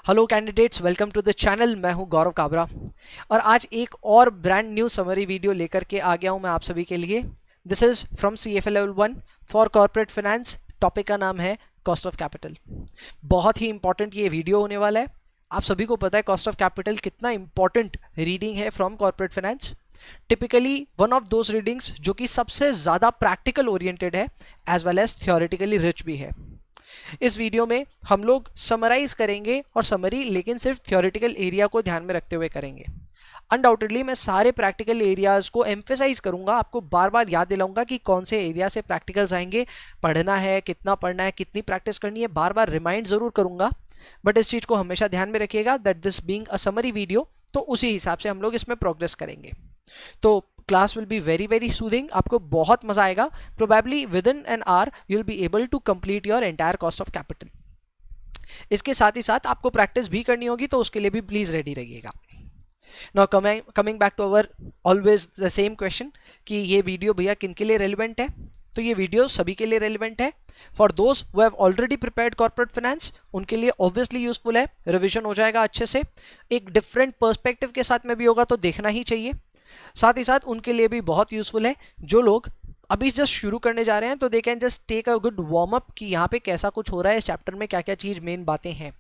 Hello candidates, welcome to the channel. मैं हूं गौरव काबरा और आज एक और ब्रांड न्यू समरी वीडियो लेकर के आ गया हूं मैं आप सभी के लिए। This is from CFA level 1 for corporate finance. Topic का नाम है कॉस्ट ऑफ कैपिटल। बहुत ही इंपॉर्टेंट ये वीडियो होने वाला है। आप सभी को पता है कॉस्ट ऑफ कैपिटल कितना इंपॉर्टेंट रीडिंग है from corporate finance. Typically one of those readings जो कि सबसे ज़्यादा प्रैक्टिकल ओरिएंटेड है as well as theoretically rich भी है। इस वीडियो में हम लोग समराइज करेंगे और समरी लेकिन सिर्फ थ्योरेटिकल एरिया को ध्यान में रखते हुए करेंगे। अनडाउटेडली मैं सारे प्रैक्टिकल एरियाज को एम्फेसाइज करूंगा, आपको बार बार याद दिलाऊंगा कि कौन से एरिया से प्रैक्टिकल्स आएंगे, पढ़ना है, कितना पढ़ना है, कितनी प्रैक्टिस करनी है, बार बार रिमाइंड जरूर करूंगा। बट इस चीज को हमेशा ध्यान में रखिएगा that this being a summary video, तो उसी हिसाब से हम लोग इसमें प्रोग्रेस करेंगे। तो class will be very soothing, आपको बहुत मजा आएगा। Probably within an hour you will be able to complete your entire cost of capital. इसके साथ ही साथ आपको प्रैक्टिस भी करनी होगी, तो उसके लिए भी प्लीज रेडी रहिएगा। Now coming back to our always the same question कि ये वीडियो भैया किन के लिए रेलिवेंट है। तो ये वीडियो सभी के लिए रेलिवेंट है। For those who have already prepared corporate finance उनके लिए ऑब्वियसली यूजफुल है, रिवीजन हो जाएगा अच्छे से, एक डिफरेंट पर्सपेक्टिव के साथ में भी होगा तो देखना ही चाहिए। साथ ही साथ उनके लिए भी बहुत यूजफुल है जो लोग अभी जस्ट शुरू करने जा रहे हैं, तो they can just take a good warm up कि यहाँ पे कैसा कुछ हो रहा है, इस चैप्टर में क्या क्या चीज़ मेन बातें हैं।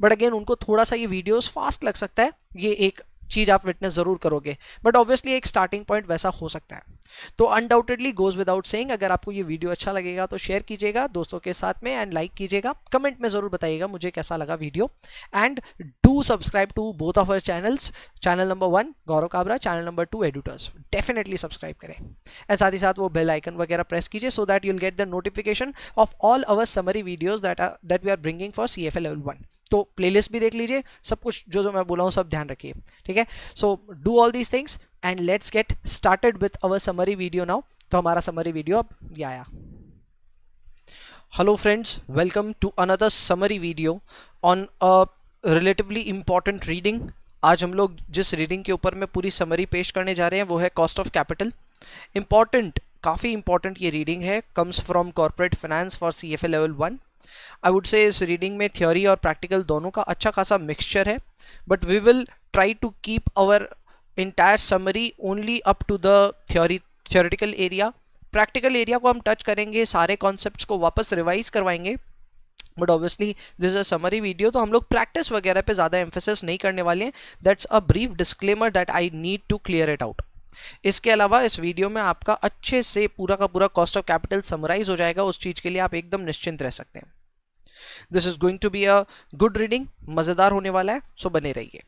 बट अगेन उनको थोड़ा सा ये वीडियोस फास्ट लग सकता है, ये एक चीज़ आप विटनेस जरूर करोगे, बट ऑब्वियसली एक स्टार्टिंग पॉइंट वैसा हो सकता है। तो अनडाउटेडली गोज विदाउट सेइंग, अगर आपको ये वीडियो अच्छा लगेगा तो शेयर कीजिएगा दोस्तों के साथ में एंड लाइक कीजिएगा। कमेंट में जरूर बताइएगा मुझे कैसा लगा video and do subscribe to both of our channels. Channel number 1 Gaurav Kabra, channel number 2 Edutors. Definitely subscribe करें एंड साथ ही साथ वो बेल आइकन वगैरह प्रेस कीजिए so that you will get the notification of all our summary videos that we are bringing for CFA level 1। तो playlist भी देख लीजिए, सब कुछ जो मैं बोला हूँ सब ध्यान रखिए, ठीक है। So do all these things and let's get started with our summary video now. तो हमारा समरी वीडियो अब ये आया। Hello friends, welcome to another summary video on a relatively important reading. आज हम लोग जिस रीडिंग के ऊपर में पूरी समरी पेश करने जा रहे हैं वो है कॉस्ट ऑफ कैपिटल। इंपॉर्टेंट, काफ़ी इंपॉर्टेंट ये रीडिंग है, comes from corporate finance for CFA level 1। I would से इस रीडिंग में थ्योरी और प्रैक्टिकल दोनों का अच्छा खासा मिक्सचर है, but we will try to keep our entire summary only up to the theoretical area। Practical area को हम टच करेंगे, सारे कॉन्सेप्ट्स को वापस रिवाइज करवाएंगे, but obviously this is a summary video, तो हम लोग प्रैक्टिस वगैरह पे ज़्यादा एम्फेसिस नहीं करने वाले हैं। That's a brief disclaimer that I need to clear it out. इसके अलावा इस वीडियो में आपका अच्छे से पूरा का पूरा कॉस्ट ऑफ कैपिटल समराइज हो जाएगा, उस चीज़ के लिए आप एकदम निश्चिंत रह सकते हैं। This is going to be a good reading, मज़ेदार होने वाला है, सो बने रहिए।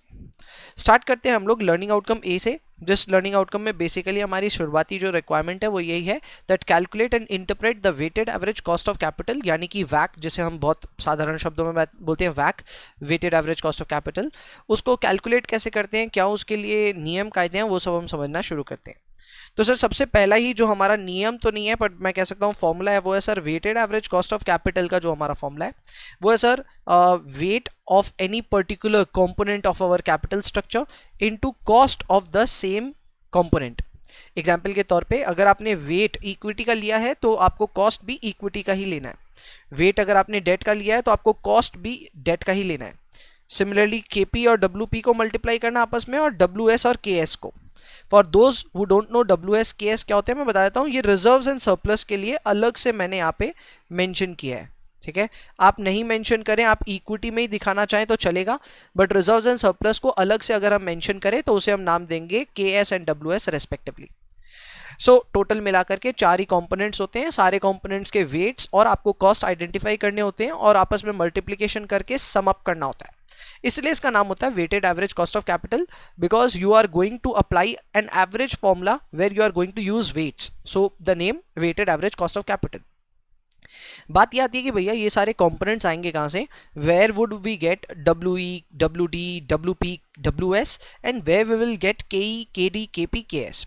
स्टार्ट करते हैं हम लोग लर्निंग आउटकम ए से। जिस लर्निंग आउटकम में बेसिकली हमारी शुरुआती जो रिक्वायरमेंट है वो यही है that calculate and interpret the weighted average cost of capital, यानी कि वैक, जिसे हम बहुत साधारण शब्दों में बोलते हैं वैक, weighted average cost of capital. उसको कैलकुलेट कैसे करते हैं, क्या उसके लिए नियम कायदे हैं, वो सब हम समझना शुरू करते हैं। तो सर सबसे पहला ही जो हमारा नियम तो नहीं है बट मैं कह सकता हूँ फॉर्मूला है, वो है sir weighted average cost of capital का जो हमारा फॉर्मूला है वो है sir weight of any particular component of our capital structure into cost of the same component. Example के तौर पे अगर आपने वेट इक्विटी का लिया है तो आपको कॉस्ट भी इक्विटी का ही लेना है। वेट अगर आपने डेट का लिया है तो आपको कॉस्ट भी डेट का ही लेना है। सिमिलरली KP और WP को मल्टीप्लाई करना आपस में, और WS और KS को। For those who don't know WS KS क्या होते हैं मैं बता देता हूँ। ये रिजर्व्स एंड सरप्लस के लिए अलग से मैंने यहाँ पे मेंशन किया है, ठीक है। आप नहीं मेंशन करें, आप इक्विटी में ही दिखाना चाहें तो चलेगा, बट रिजर्व्स एंड सरप्लस को अलग से अगर हम मेंशन करें तो उसे हम नाम देंगे KS and WS respectively. So total मिलाकर के 4 ही कंपोनेंट्स होते हैं, सारे कंपोनेंट्स के वेट्स और आपको कॉस्ट आइडेंटिफाई करने होते हैं और आपस में मल्टीप्लिकेशन करके सम अप करना होता है। इसलिए इसका नाम होता है weighted average cost of capital, because you are going to apply an average formula where you are going to use weights, so the name weighted average cost of capital. बात यह आती है कि भैया ये सारे कंपोनेंट्स आएंगे कहाँ से, where would we get WE, WD, WP, WS and where we will get KE, KD, KP, KS।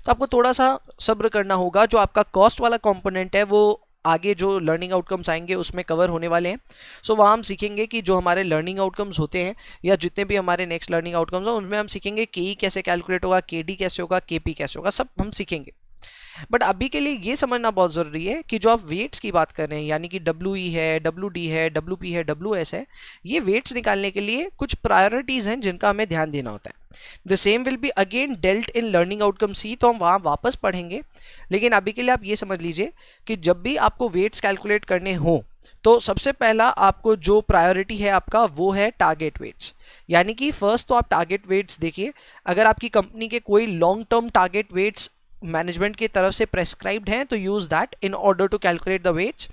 तो आपको थोड़ा सा सब्र करना होगा, जो आपका कॉस्ट वाला कंपोनेंट है वो आगे जो लर्निंग आउटकम्स आएंगे उसमें कवर होने वाले हैं। सो वहाँ हम सीखेंगे कि जो हमारे लर्निंग आउटकम्स होते हैं या जितने भी हमारे नेक्स्ट लर्निंग आउटकम्स हैं उनमें हम सीखेंगे KE कैसे कैलकुलेट होगा, KD कैसे होगा, KP कैसे होगा, सब हम सीखेंगे। बट अभी के लिए ये समझना बहुत ज़रूरी है कि जो आप वेट्स की बात कर रहे हैं, यानी कि WE है, WD है, WP है, WS है, ये वेट्स निकालने के लिए कुछ प्रायोरिटीज़ हैं जिनका हमें ध्यान देना होता है। The same will be again dealt in learning outcome C, तो हम वहाँ वापस पढ़ेंगे। लेकिन अभी के लिए आप ये समझ लीजिए कि जब भी आपको वेट्स कैलकुलेट करने हो तो सबसे पहला आपको जो प्रायोरिटी है आपका वो है टारगेट वेट्स। यानी कि फर्स्ट तो आप टारगेट वेट्स देखिए, अगर आपकी कंपनी के कोई long term target weights management की तरफ से प्रेस्क्राइब्ड हैं तो use that in order to calculate the weights.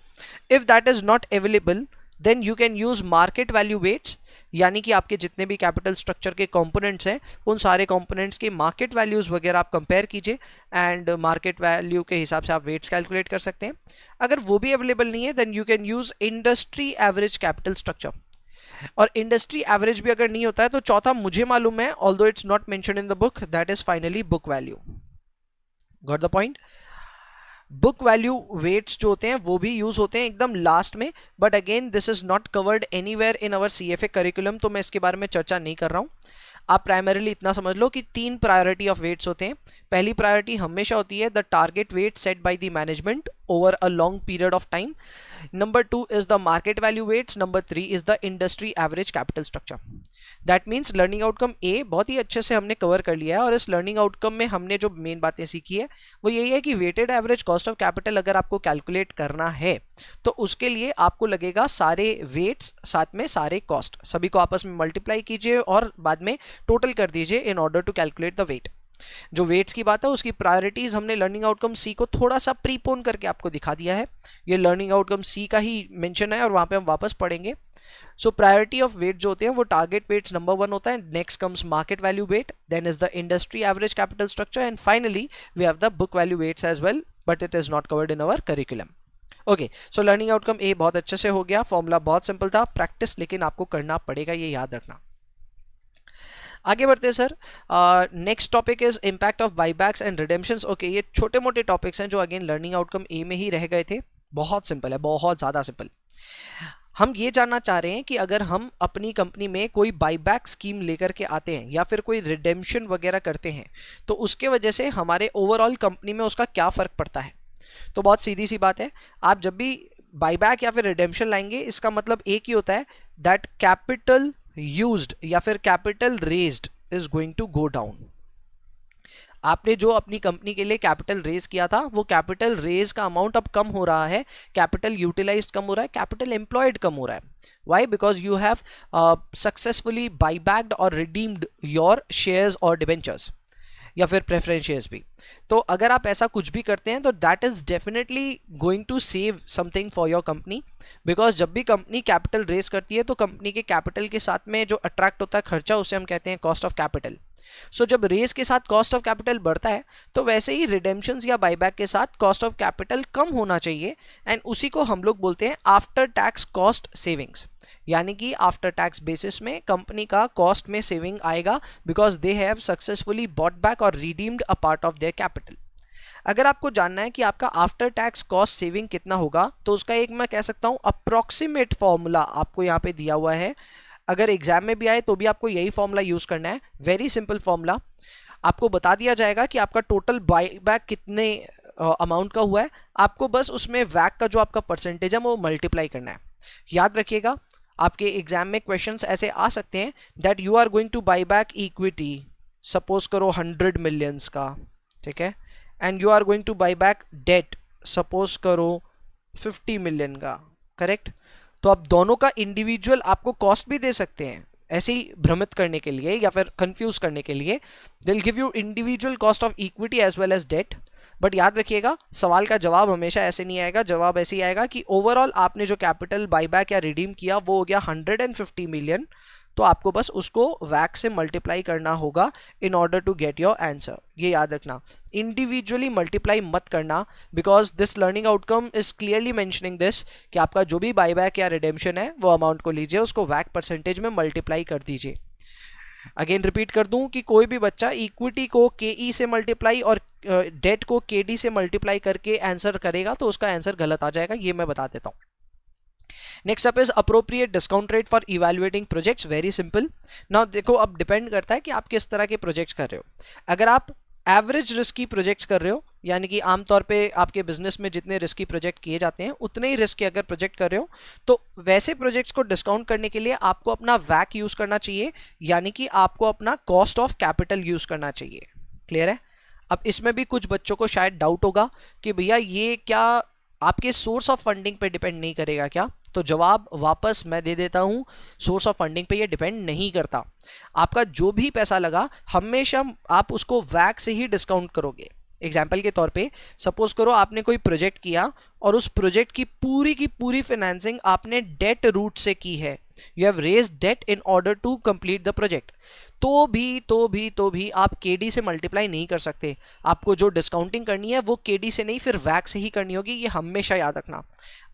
If that is not available then you can use market value weights, यानी कि आपके जितने भी कैपिटल स्ट्रक्चर के कंपोनेंट्स हैं उन सारे कंपोनेंट्स के मार्केट वैल्यूज वगैरह आप कंपेयर कीजिए एंड मार्केट वैल्यू के हिसाब से आप वेट्स कैलकुलेट कर सकते हैं। अगर वो भी अवेलेबल नहीं है then you can use industry average capital structure, और इंडस्ट्री एवरेज भी अगर नहीं होता है तो चौथा मुझे मालूम है, although it's not mentioned in the book, that is finally book value. Got the point. Book value weights जो होते हैं वो भी यूज होते हैं एकदम लास्ट में, but again this is not covered anywhere in our CFA curriculum, तो मैं इसके बारे में चर्चा नहीं कर रहा हूं। आप प्राइमरीली इतना समझ लो कि 3 प्रायोरिटी ऑफ वेट्स होते हैं। पहली प्रायोरिटी हमेशा होती है the target weight set by the management over a long period of time. Number 2 is the market value weights. Number 3 is the industry average capital structure. That means learning outcome A बहुत ही अच्छे से हमने cover कर लिया है, और इस लर्निंग आउटकम में हमने जो मेन बातें सीखी है वो यही है कि weighted average cost of capital अगर आपको कैलकुलेट करना है तो उसके लिए आपको लगेगा सारे वेट्स साथ में सारे कॉस्ट सभी को आपस में मल्टीप्लाई कीजिए और बाद में टोटल कर दीजिए in order to calculate the weight. जो वेट्स की बात है उसकी प्रायोरिटीज हमने लर्निंग आउटकम सी को थोड़ा सा प्रीपोन करके आपको दिखा दिया है। ये लर्निंग आउटकम सी का ही मेंशन है और वहां पे हम वापस पढ़ेंगे। सो प्रायोरिटी ऑफ वेट जो होते हैं वो टारगेट वेट्स नंबर 1 होता है, next comes market value weight, then is the industry average capital structure, and finally we have the book value weights as well, but it is not covered in our curriculum. Okay, so learning outcome A बहुत अच्छे से हो गया, formula बहुत simple था, practice लेकिन आपको करना पड़ेगा, ये याद रखना। आगे बढ़ते हैं sir. Next topic is impact of buybacks and redemptions. Okay, ये छोटे मोटे टॉपिक्स हैं जो अगेन लर्निंग आउटकम ए में ही रह गए थे। बहुत सिंपल है, बहुत ज़्यादा सिंपल। हम ये जानना चाह रहे हैं कि अगर हम अपनी कंपनी में कोई बाईबैक स्कीम लेकर के आते हैं या फिर कोई रिडेम्पशन वगैरह करते हैं तो उसके वजह से हमारे ओवरऑल कंपनी में उसका क्या फ़र्क पड़ता है। तो बहुत सीधी सी बात है, आप जब भी बाईबैक या फिर रिडेम्पशन लाएंगे इसका मतलब एक ही होता है, दैट कैपिटल यूज्ड या फिर capital raised is going to go down. आपने जो अपनी कंपनी के लिए कैपिटल रेज किया था वो कैपिटल रेज का अमाउंट अब कम हो रहा है, कैपिटल यूटिलाइज्ड कम हो रहा है, कैपिटल एम्प्लॉयड कम हो रहा है। Why? Because you have successfully buybacked और रिडीम्ड योर शेयर्स और डिबेंचर्स या फिर प्रेफरेंस शेयर्स भी। तो अगर आप ऐसा कुछ भी करते हैं तो that is definitely going to save something for your company, because जब भी कंपनी कैपिटल रेज करती है तो कंपनी के कैपिटल के साथ में जो अट्रैक्ट होता है खर्चा उसे हम कहते हैं कॉस्ट ऑफ कैपिटल। सो जब रेज के साथ कॉस्ट ऑफ कैपिटल बढ़ता है तो वैसे ही रिडेम्पशंस या बाईबैक के साथ कॉस्ट ऑफ कैपिटल कम होना चाहिए, एंड उसी को हम लोग बोलते हैं आफ्टर टैक्स कॉस्ट सेविंग्स। यानी कि आफ्टर टैक्स बेसिस में कंपनी का कॉस्ट में सेविंग आएगा because they have successfully bought back और redeemed a part of their capital. अगर आपको जानना है कि आपका आफ्टर टैक्स कॉस्ट सेविंग कितना होगा तो उसका एक मैं कह सकता हूं अप्रॉक्सीमेट फॉर्मूला आपको यहाँ पे दिया हुआ है। अगर एग्जाम में भी आए तो भी आपको यही फॉर्मूला यूज करना है, वेरी सिंपल फॉर्मूला। आपको बता दिया जाएगा कि आपका टोटल बाईबैक कितने अमाउंट का हुआ है, आपको बस उसमें वैक का जो आपका परसेंटेज है वो मल्टीप्लाई करना है। याद रखिएगा आपके एग्जाम में क्वेश्चंस ऐसे आ सकते हैं that you are going to buy back equity, suppose करो 100 मिलियंस का, ठीक है, and you are going to buy back debt, suppose करो 50 मिलियन का, करेक्ट। तो आप दोनों का इंडिविजुअल आपको कॉस्ट भी दे सकते हैं ऐसे ही भ्रमित करने के लिए या फिर कंफ्यूज करने के लिए। They will give you individual cost of equity as well as debt, but याद रखिएगा सवाल का जवाब हमेशा ऐसे नहीं आएगा। जवाब ऐसे ही आएगा कि ओवरऑल आपने जो कैपिटल बाईबैक या रिडीम किया वो हो गया 150 मिलियन, तो आपको बस उसको वैक से मल्टीप्लाई करना होगा in order to get your answer. ये याद रखना, इंडिविजुअली मल्टीप्लाई मत करना, because this learning outcome is clearly mentioning this कि आपका जो भी बाईबैक या रिडेम्पशन है वो अमाउंट को लीजिए, उसको वैक परसेंटेज में मल्टीप्लाई कर दीजिए। अगेन रिपीट कर दूं कि कोई भी बच्चा इक्विटी को KE से मल्टीप्लाई और डेट को KD से मल्टीप्लाई करके आंसर करेगा तो उसका आंसर गलत आ जाएगा, ये मैं बता देता हूं। Next up is appropriate discount rate for evaluating projects. Very simple. Now देखो, अब डिपेंड करता है कि आप किस तरह के प्रोजेक्ट्स कर रहे हो। अगर आप एवरेज रिस्क की प्रोजेक्ट्स कर रहे हो यानी कि आमतौर पे आपके बिजनेस में जितने रिस्की प्रोजेक्ट किए जाते हैं उतने ही रिस्क के अगर प्रोजेक्ट कर रहे हो तो वैसे प्रोजेक्ट्स को डिस्काउंट करने के लिए आपको अपना वैक यूज करना चाहिए, यानी कि आपको अपना कॉस्ट ऑफ कैपिटल यूज करना चाहिए। क्लियर है? अब इसमें भी कुछ बच्चों को शायद डाउट होगा कि भैया ये क्या आपके सोर्स ऑफ फंडिंग पे डिपेंड नहीं करेगा क्या? तो जवाब वापस मैं दे देता हूं, सोर्स ऑफ फंडिंग पे ये डिपेंड नहीं करता। आपका जो भी पैसा लगा हमेशा आप उसको वैक से ही डिस्काउंट करोगे। एग्जाम्पल के तौर पे सपोज करो आपने कोई प्रोजेक्ट किया और उस प्रोजेक्ट की पूरी फाइनेंसिंग आपने डेट रूट से की है, you have raised debt in order to complete the project, तो भी आप केडी से मल्टीप्लाई नहीं कर सकते। आपको जो डिस्काउंटिंग करनी है वो केडी से नहीं फिर वैक से ही करनी होगी, ये हमेशा याद रखना।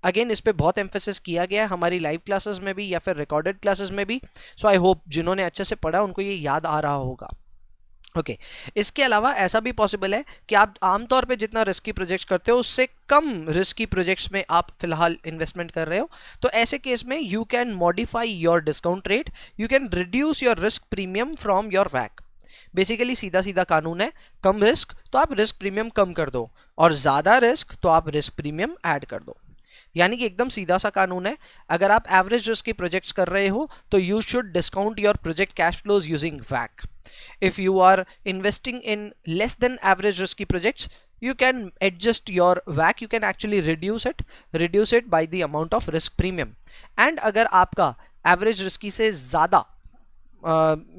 अगेन इस पे बहुत एम्फेसिस किया गया है हमारी लाइव क्लासेस में भी या फिर रिकॉर्डेड क्लासेस में भी, सो आई होप जिन्होंने अच्छे से पढ़ा उनको ये याद आ रहा होगा। ओके इसके अलावा ऐसा भी पॉसिबल है कि आप आमतौर पे जितना रिस्की प्रोजेक्ट्स करते हो उससे कम रिस्की प्रोजेक्ट्स में आप फिलहाल इन्वेस्टमेंट कर रहे हो, तो ऐसे केस में you can modify your discount rate, you can reduce your risk premium from your वैक। बेसिकली सीधा सीधा कानून है, कम रिस्क तो आप रिस्क प्रीमियम कम कर दो और ज़्यादा रिस्क तो आप रिस्क प्रीमियम ऐड कर दो। यानी कि एकदम सीधा सा कानून है। अगर आप एवरेज रिस्क के प्रोजेक्ट्स कर रहे हो तो you should discount your project cash flows using वैक। If you are investing in less than average risky projects, you can adjust your WACC, you can actually reduce it by the amount of risk premium. And अगर आपका average risky से ज़्यादा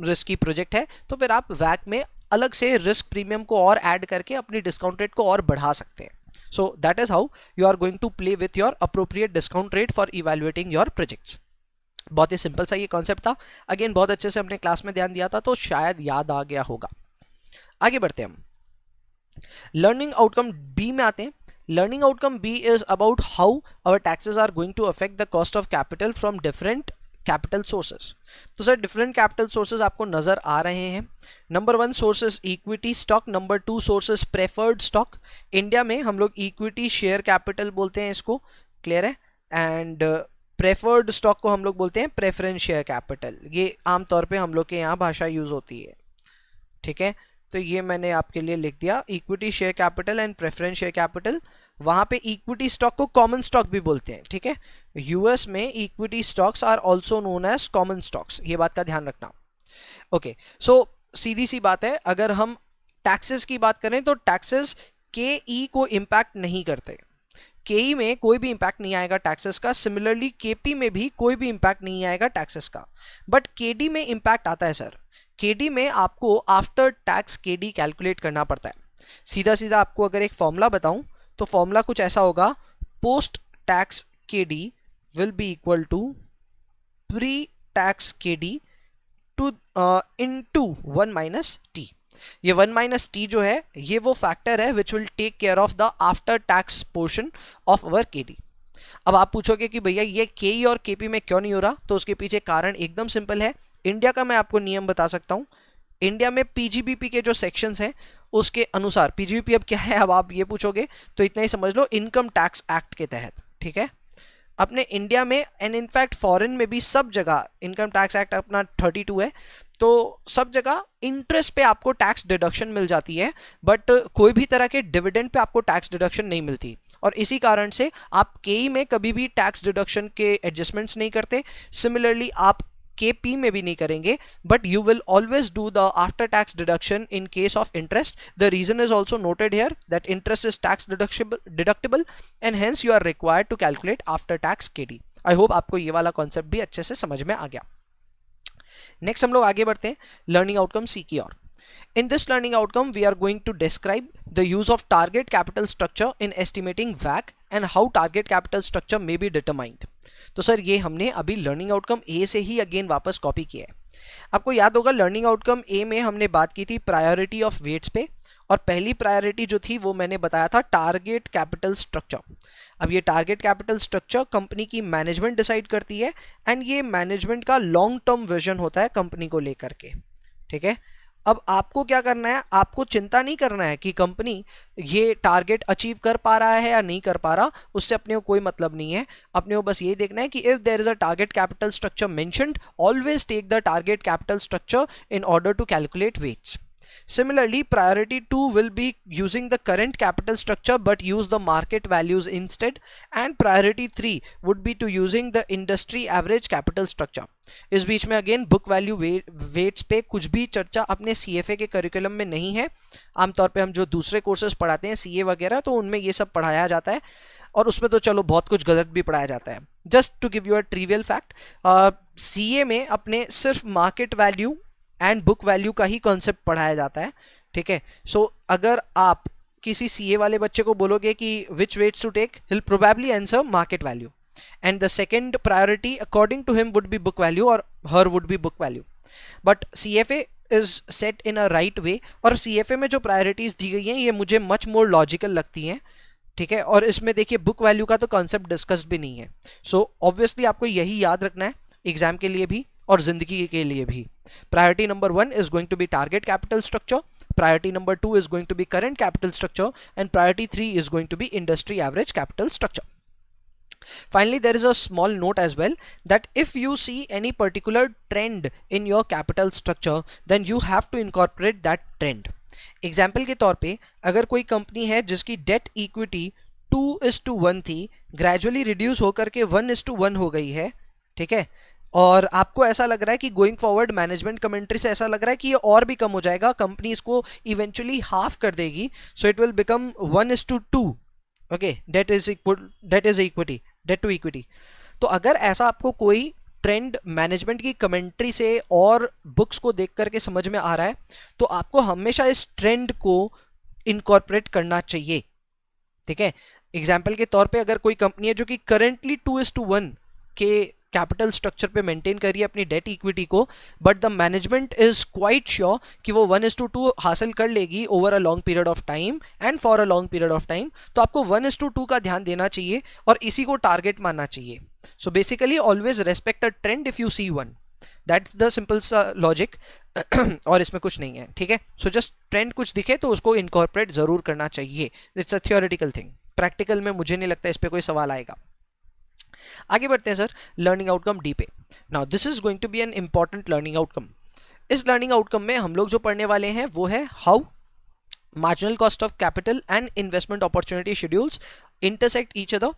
risky project है तो फिर आप WACC में अलग से risk premium को और add करके अपनी discount rate को और बढ़ा सकते हैं। So that is how you are going to play with your appropriate discount rate for evaluating your projects. बहुत ही सिंपल सा ये कॉन्सेप्ट था। अगेन बहुत अच्छे से हमने क्लास में ध्यान दिया था तो शायद याद आ गया होगा। आगे बढ़ते हैं हम लर्निंग आउटकम बी में आते हैं। Learning outcome B is about how our taxes are going to affect the cost of capital from different capital sources. तो सर डिफरेंट कैपिटल सोर्सेज आपको नजर आ रहे हैं। Number 1 sources equity stock, number 2 sources preferred stock. India में हम लोग equity share capital बोलते हैं इसको, क्लियर है, एंड प्रेफर्ड स्टॉक को हम लोग बोलते हैं प्रेफरेंस शेयर कैपिटल। ये आमतौर पे हम लोग के यहाँ भाषा यूज होती है, ठीक है। तो ये मैंने आपके लिए लिख दिया, equity share capital and preference share capital. वहाँ पे इक्विटी स्टॉक को कॉमन स्टॉक भी बोलते हैं, ठीक है। यूएस में equity stocks are also known as common stocks, ये बात का ध्यान रखना। ओके सो सीधी सी बात है, अगर हम टैक्सेस की बात करें तो टैक्सेस के ई को इम्पैक्ट नहीं करते। केई में कोई भी इंपैक्ट नहीं आएगा टैक्सेस का, सिमिलरली केपी में भी कोई भी इंपैक्ट नहीं आएगा टैक्सेस का, बट केडी में इंपैक्ट आता है सर। केडी में आपको आफ्टर टैक्स केडी कैलकुलेट करना पड़ता है। सीधा सीधा आपको अगर एक फॉर्मूला बताऊं तो फॉर्मूला कुछ ऐसा होगा, post tax KD will be equal to pre tax KD to into 1 minus T. ये 1 माइनस टी जो है ये वो फैक्टर है which will take care of the after tax portion of our KD. अब आप पूछोगे कि भैया ये केई और केपी में क्यों नहीं हो रहा, तो उसके पीछे कारण एकदम सिंपल है। इंडिया का मैं आपको नियम बता सकता हूं। इंडिया में पीजीबीपी के जो सेक्शंस हैं उसके अनुसार, पीजीबीपी अब क्या है अब आप ये पूछोगे तो इतना ही समझ लो, इनकम टैक्स एक्ट के तहत, ठीक है। अपने इंडिया में एंड इनफैक्ट फॉरेन में भी सब जगह इनकम टैक्स एक्ट अपना 32 है, तो सब जगह इंटरेस्ट पे आपको टैक्स डिडक्शन मिल जाती है, बट कोई भी तरह के डिविडेंड पे आपको टैक्स डिडक्शन नहीं मिलती। और इसी कारण से आप केई में कभी भी टैक्स डिडक्शन के एडजस्टमेंट्स नहीं करते। सिमिलरली आप केपी में भी नहीं करेंगे, but you will always do the after tax deduction in case of interest. The reason is also noted here that interest is tax deductible and hence you are required to calculate after tax KD. I hope आपको ये वाला concept भी अच्छे से समझ में आ गया। Next हम लोग आगे बढ़ते हैं लर्निंग आउटकम सी की ओर। In this learning outcome, we are going to describe the use of target capital structure in estimating WACC and how target capital structure may be determined. तो सर ये हमने अभी लर्निंग आउटकम ए से ही again वापस copy किया है। आपको याद होगा लर्निंग आउटकम ए में हमने बात की थी प्रायोरिटी ऑफ वेट्स पे, और पहली प्रायोरिटी जो थी वो मैंने बताया था टारगेट कैपिटल स्ट्रक्चर। अब ये टारगेट कैपिटल स्ट्रक्चर कंपनी की मैनेजमेंट डिसाइड करती है एंड ये मैनेजमेंट का लॉन्ग टर्म विजन होता है कंपनी को लेकर के, ठीक है। अब आपको क्या करना है, आपको चिंता नहीं करना है कि कंपनी ये टारगेट अचीव कर पा रहा है या नहीं कर पा रहा, उससे अपने को कोई मतलब नहीं है। अपने को बस ये देखना है कि if there is a target capital structure mentioned, always take the target capital structure in order to calculate weights. Similarly, priority 2 will be using the current capital structure but use the market values instead, and priority 3 would be to using the industry average capital structure. इस बीच में again book value weights पे कुछ भी चर्चा अपने CFA के curriculum में नहीं है. आमतौर पे हम जो दूसरे कोर्सेज पढ़ाते हैं CA वगैरह, तो उनमें ये सब पढ़ाया जाता है, और उसमें तो चलो बहुत कुछ गलत भी पढ़ाया जाता है. Just to give you a trivial fact, CA में अपने सिर्फ market value and book value का ही कॉन्सेप्ट पढ़ाया जाता है. ठीक है, सो अगर आप किसी CA वाले बच्चे को बोलोगे कि which weights to take, he'll probably answer market value, and the second priority according to him would be book value or her would be book value. But CFA is set in a right way, और CFA में जो priorities दी गई हैं ये मुझे much more logical लगती हैं. ठीक है, और इसमें देखिए बुक वैल्यू का तो कॉन्सेप्ट डिस्कस भी नहीं है. सो ऑब्वियसली आपको यही याद रखना है एग्जाम के लिए भी और जिंदगी के लिए भी. Priority number 1 is going to be target capital structure, priority number 2 is going to be current capital structure, and priority 3 is going to be industry average capital structure. Finally, there is a small note as well that if you see any particular trend in your capital structure, then you have to incorporate that trend. Example के तौर पे अगर कोई company है जिसकी debt equity 2:1 थी, gradually reduce होकर के 1:1 हो गई है. ठीक है, और आपको ऐसा लग रहा है कि गोइंग फॉरवर्ड मैनेजमेंट कमेंट्री से ऐसा लग रहा है कि ये और भी कम हो जाएगा, कंपनी इसको इवेंचुअली हाफ कर देगी, so it will become 1:2. Okay, debt is equity, debt to equity. तो अगर ऐसा आपको कोई ट्रेंड मैनेजमेंट की कमेंट्री से और बुक्स को देख करके समझ में आ रहा है, तो आपको हमेशा इस ट्रेंड को इनकॉर्पोरेट करना चाहिए. ठीक है, एग्जाम्पल के तौर पे अगर कोई कंपनी है जो कि करेंटली 2:1 के कैपिटल स्ट्रक्चर पे मेंटेन करिए अपनी डेट इक्विटी को, but the management is quite sure कि वो 1:2 हासिल कर लेगी over a long period of time and for a long period of time, तो आपको 1:2 का ध्यान देना चाहिए और इसी को टारगेट मानना चाहिए. So basically always respect a trend if you see one. That's the simple logic, और इसमें कुछ नहीं है. ठीक है, सो जस्ट ट्रेंड कुछ दिखे तो उसको इनकॉर्पोरेट जरूर करना चाहिए. It's a theoretical thing, practical में मुझे नहीं लगता इस पर कोई सवाल आएगा. आगे बढ़ते हैं सर. लर्निंग आउटकम डी पे. Now this is going to be an important learning outcome. इस लर्निंग आउटकम में हम लोग जो पढ़ने वाले हैं वो है how marginal cost of capital and investment opportunity schedules intersect each other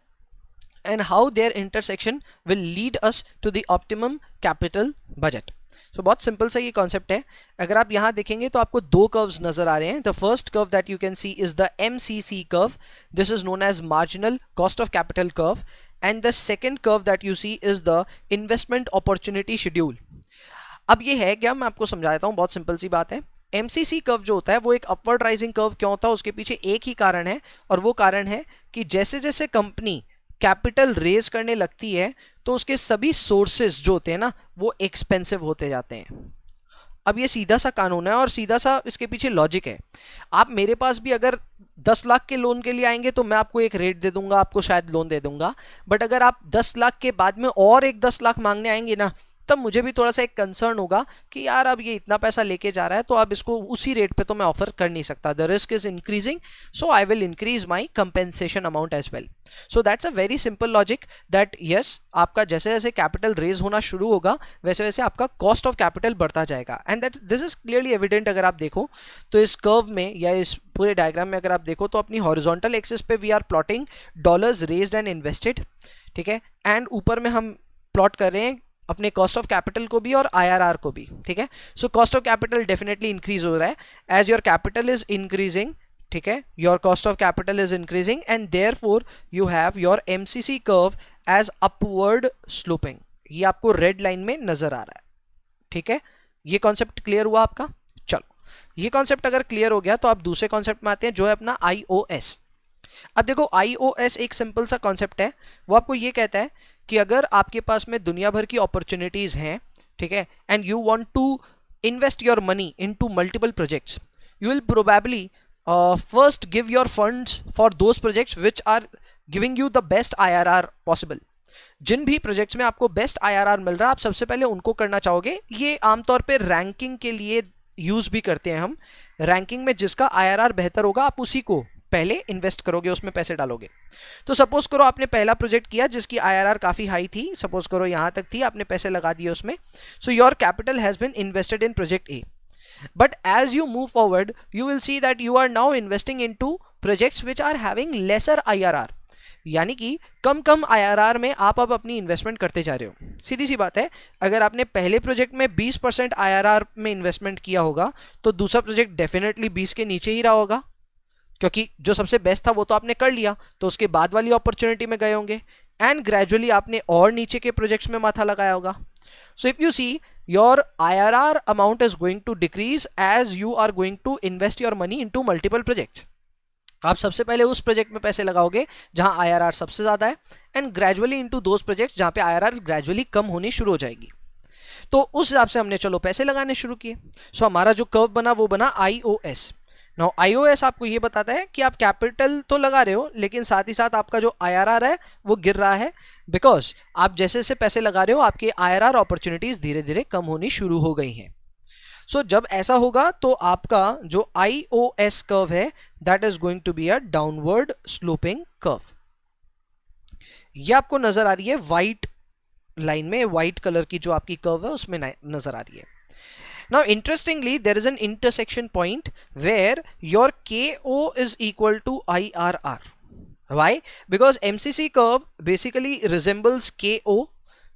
and how their intersection will lead us to the optimum capital budget. So बहुत सिंपल सा ये कॉन्सेप्ट है. अगर आप यहाँ देखेंगे तो आपको दो कर्व्स नजर आ रहे हैं. The first curve that you can see is the MCC curve. This is known as marginal cost of capital curve, and the second curve that you see is the investment opportunity schedule. अब ये है क्या, मैं आपको समझा देता हूँ. बहुत सिंपल सी बात है. MCC कर्व जो होता है वो एक अपवर्ड राइजिंग कर्व क्यों होता है, उसके पीछे एक ही कारण है, और वो कारण है कि जैसे जैसे कंपनी कैपिटल रेज करने लगती है तो उसके सभी सोर्सेज जो होते हैं ना वो एक्सपेंसिव होते जाते हैं. अब ये सीधा सा कानून है और सीधा सा इसके पीछे लॉजिक है. आप मेरे पास भी अगर 10 लाख के लोन के लिए आएंगे तो मैं आपको एक रेट दे दूंगा, आपको शायद लोन दे दूंगा, बट अगर आप 10 लाख के बाद में और एक 10 लाख मांगने आएंगे ना, तब मुझे भी थोड़ा सा एक कंसर्न होगा कि यार अब ये इतना पैसा लेके जा रहा है तो अब इसको उसी रेट पे तो मैं ऑफर कर नहीं सकता. The risk is increasing, so I will increase my compensation amount as well. So that's a very simple logic that yes, आपका जैसे जैसे कैपिटल रेज होना शुरू होगा वैसे वैसे आपका कॉस्ट ऑफ कैपिटल बढ़ता जाएगा. And that this is clearly evident. अगर आप देखो तो इस कर्व में या इस पूरे डायग्राम में अगर आप देखो तो अपनी हॉरिजॉन्टल एक्सिस पे we are plotting dollars raised and invested. ठीक है, एंड ऊपर में हम प्लॉट कर रहे हैं अपने कॉस्ट ऑफ कैपिटल को भी और IRR को भी. ठीक है, so cost of capital definitely increase हो रहा है as your capital is increasing. ठीक है, your cost of capital is increasing and therefore you have your MCC curve as upward sloping. ये आपको रेड लाइन में नजर आ रहा है. ठीक है, ये कॉन्सेप्ट क्लियर हुआ आपका. चलो, ये कॉन्सेप्ट अगर क्लियर हो गया तो आप दूसरे कॉन्सेप्ट में आते हैं जो है अपना IOS. अब देखो IOS एक सिंपल सा कॉन्सेप्ट है. वो आपको ये कहता है कि अगर आपके पास में दुनिया भर की अपॉर्चुनिटीज हैं, ठीक है, and you want to invest your money into multiple projects, you will probably first give your funds for those projects which are giving you the best IRR possible. जिन भी प्रोजेक्ट्स में आपको बेस्ट IRR मिल रहा है आप सबसे पहले उनको करना चाहोगे. ये आमतौर पर रैंकिंग के लिए यूज भी करते हैं हम. रैंकिंग में जिसका IRR बेहतर होगा आप उसी को पहले इन्वेस्ट करोगे, उसमें पैसे डालोगे. तो सपोज करो आपने पहला प्रोजेक्ट किया जिसकी IRR काफी हाई थी, सपोज करो यहां तक थी, आपने पैसे लगा दिए उसमें. So your capital has been invested in project A. But as you move forward, you will see that you are now investing into projects which are having lesser IRR. यानी कि कम कम IRR में आप अब अपनी इन्वेस्टमेंट करते जा रहे हो. सीधी सी बात है, अगर आपने पहले प्रोजेक्ट में 20% IRR में इन्वेस्टमेंट किया होगा तो दूसरा प्रोजेक्ट डेफिनेटली 20 के नीचे ही रहा होगा, क्योंकि जो सबसे बेस्ट था वो तो आपने कर लिया, तो उसके बाद वाली अपॉर्चुनिटी में गए होंगे एंड ग्रेजुअली आपने और नीचे के प्रोजेक्ट्स में माथा लगाया होगा. So if you see, your IRR amount is going to decrease as you are going to invest your money into multiple projects. आप सबसे पहले उस प्रोजेक्ट में पैसे लगाओगे जहां IRR सबसे ज्यादा है and gradually into those projects जहां पे IRR ग्रेजुअली कम होनी शुरू हो जाएगी. तो उस हिसाब से हमने चलो पैसे लगाने शुरू किए. सो हमारा जो कर्व बना वो बना IOS. नाउ IOS आपको ये बताता है कि आप कैपिटल तो लगा रहे हो लेकिन साथ ही साथ आपका जो IRR है वो गिर रहा है, बिकॉज आप जैसे जैसे पैसे लगा रहे हो आपके IRR अपॉर्चुनिटीज धीरे धीरे कम होनी शुरू हो गई हैं. सो जब ऐसा होगा तो आपका जो IOS कर्व है that is going to be a downward sloping curve. ये आपको नजर आ रही है व्हाइट लाइन में, व्हाइट कलर की जो आपकी कर्व है उसमें नजर आ रही है. Now interestingly, there is an intersection point where your KO is equal to IRR. Why? Because MCC curve basically resembles KO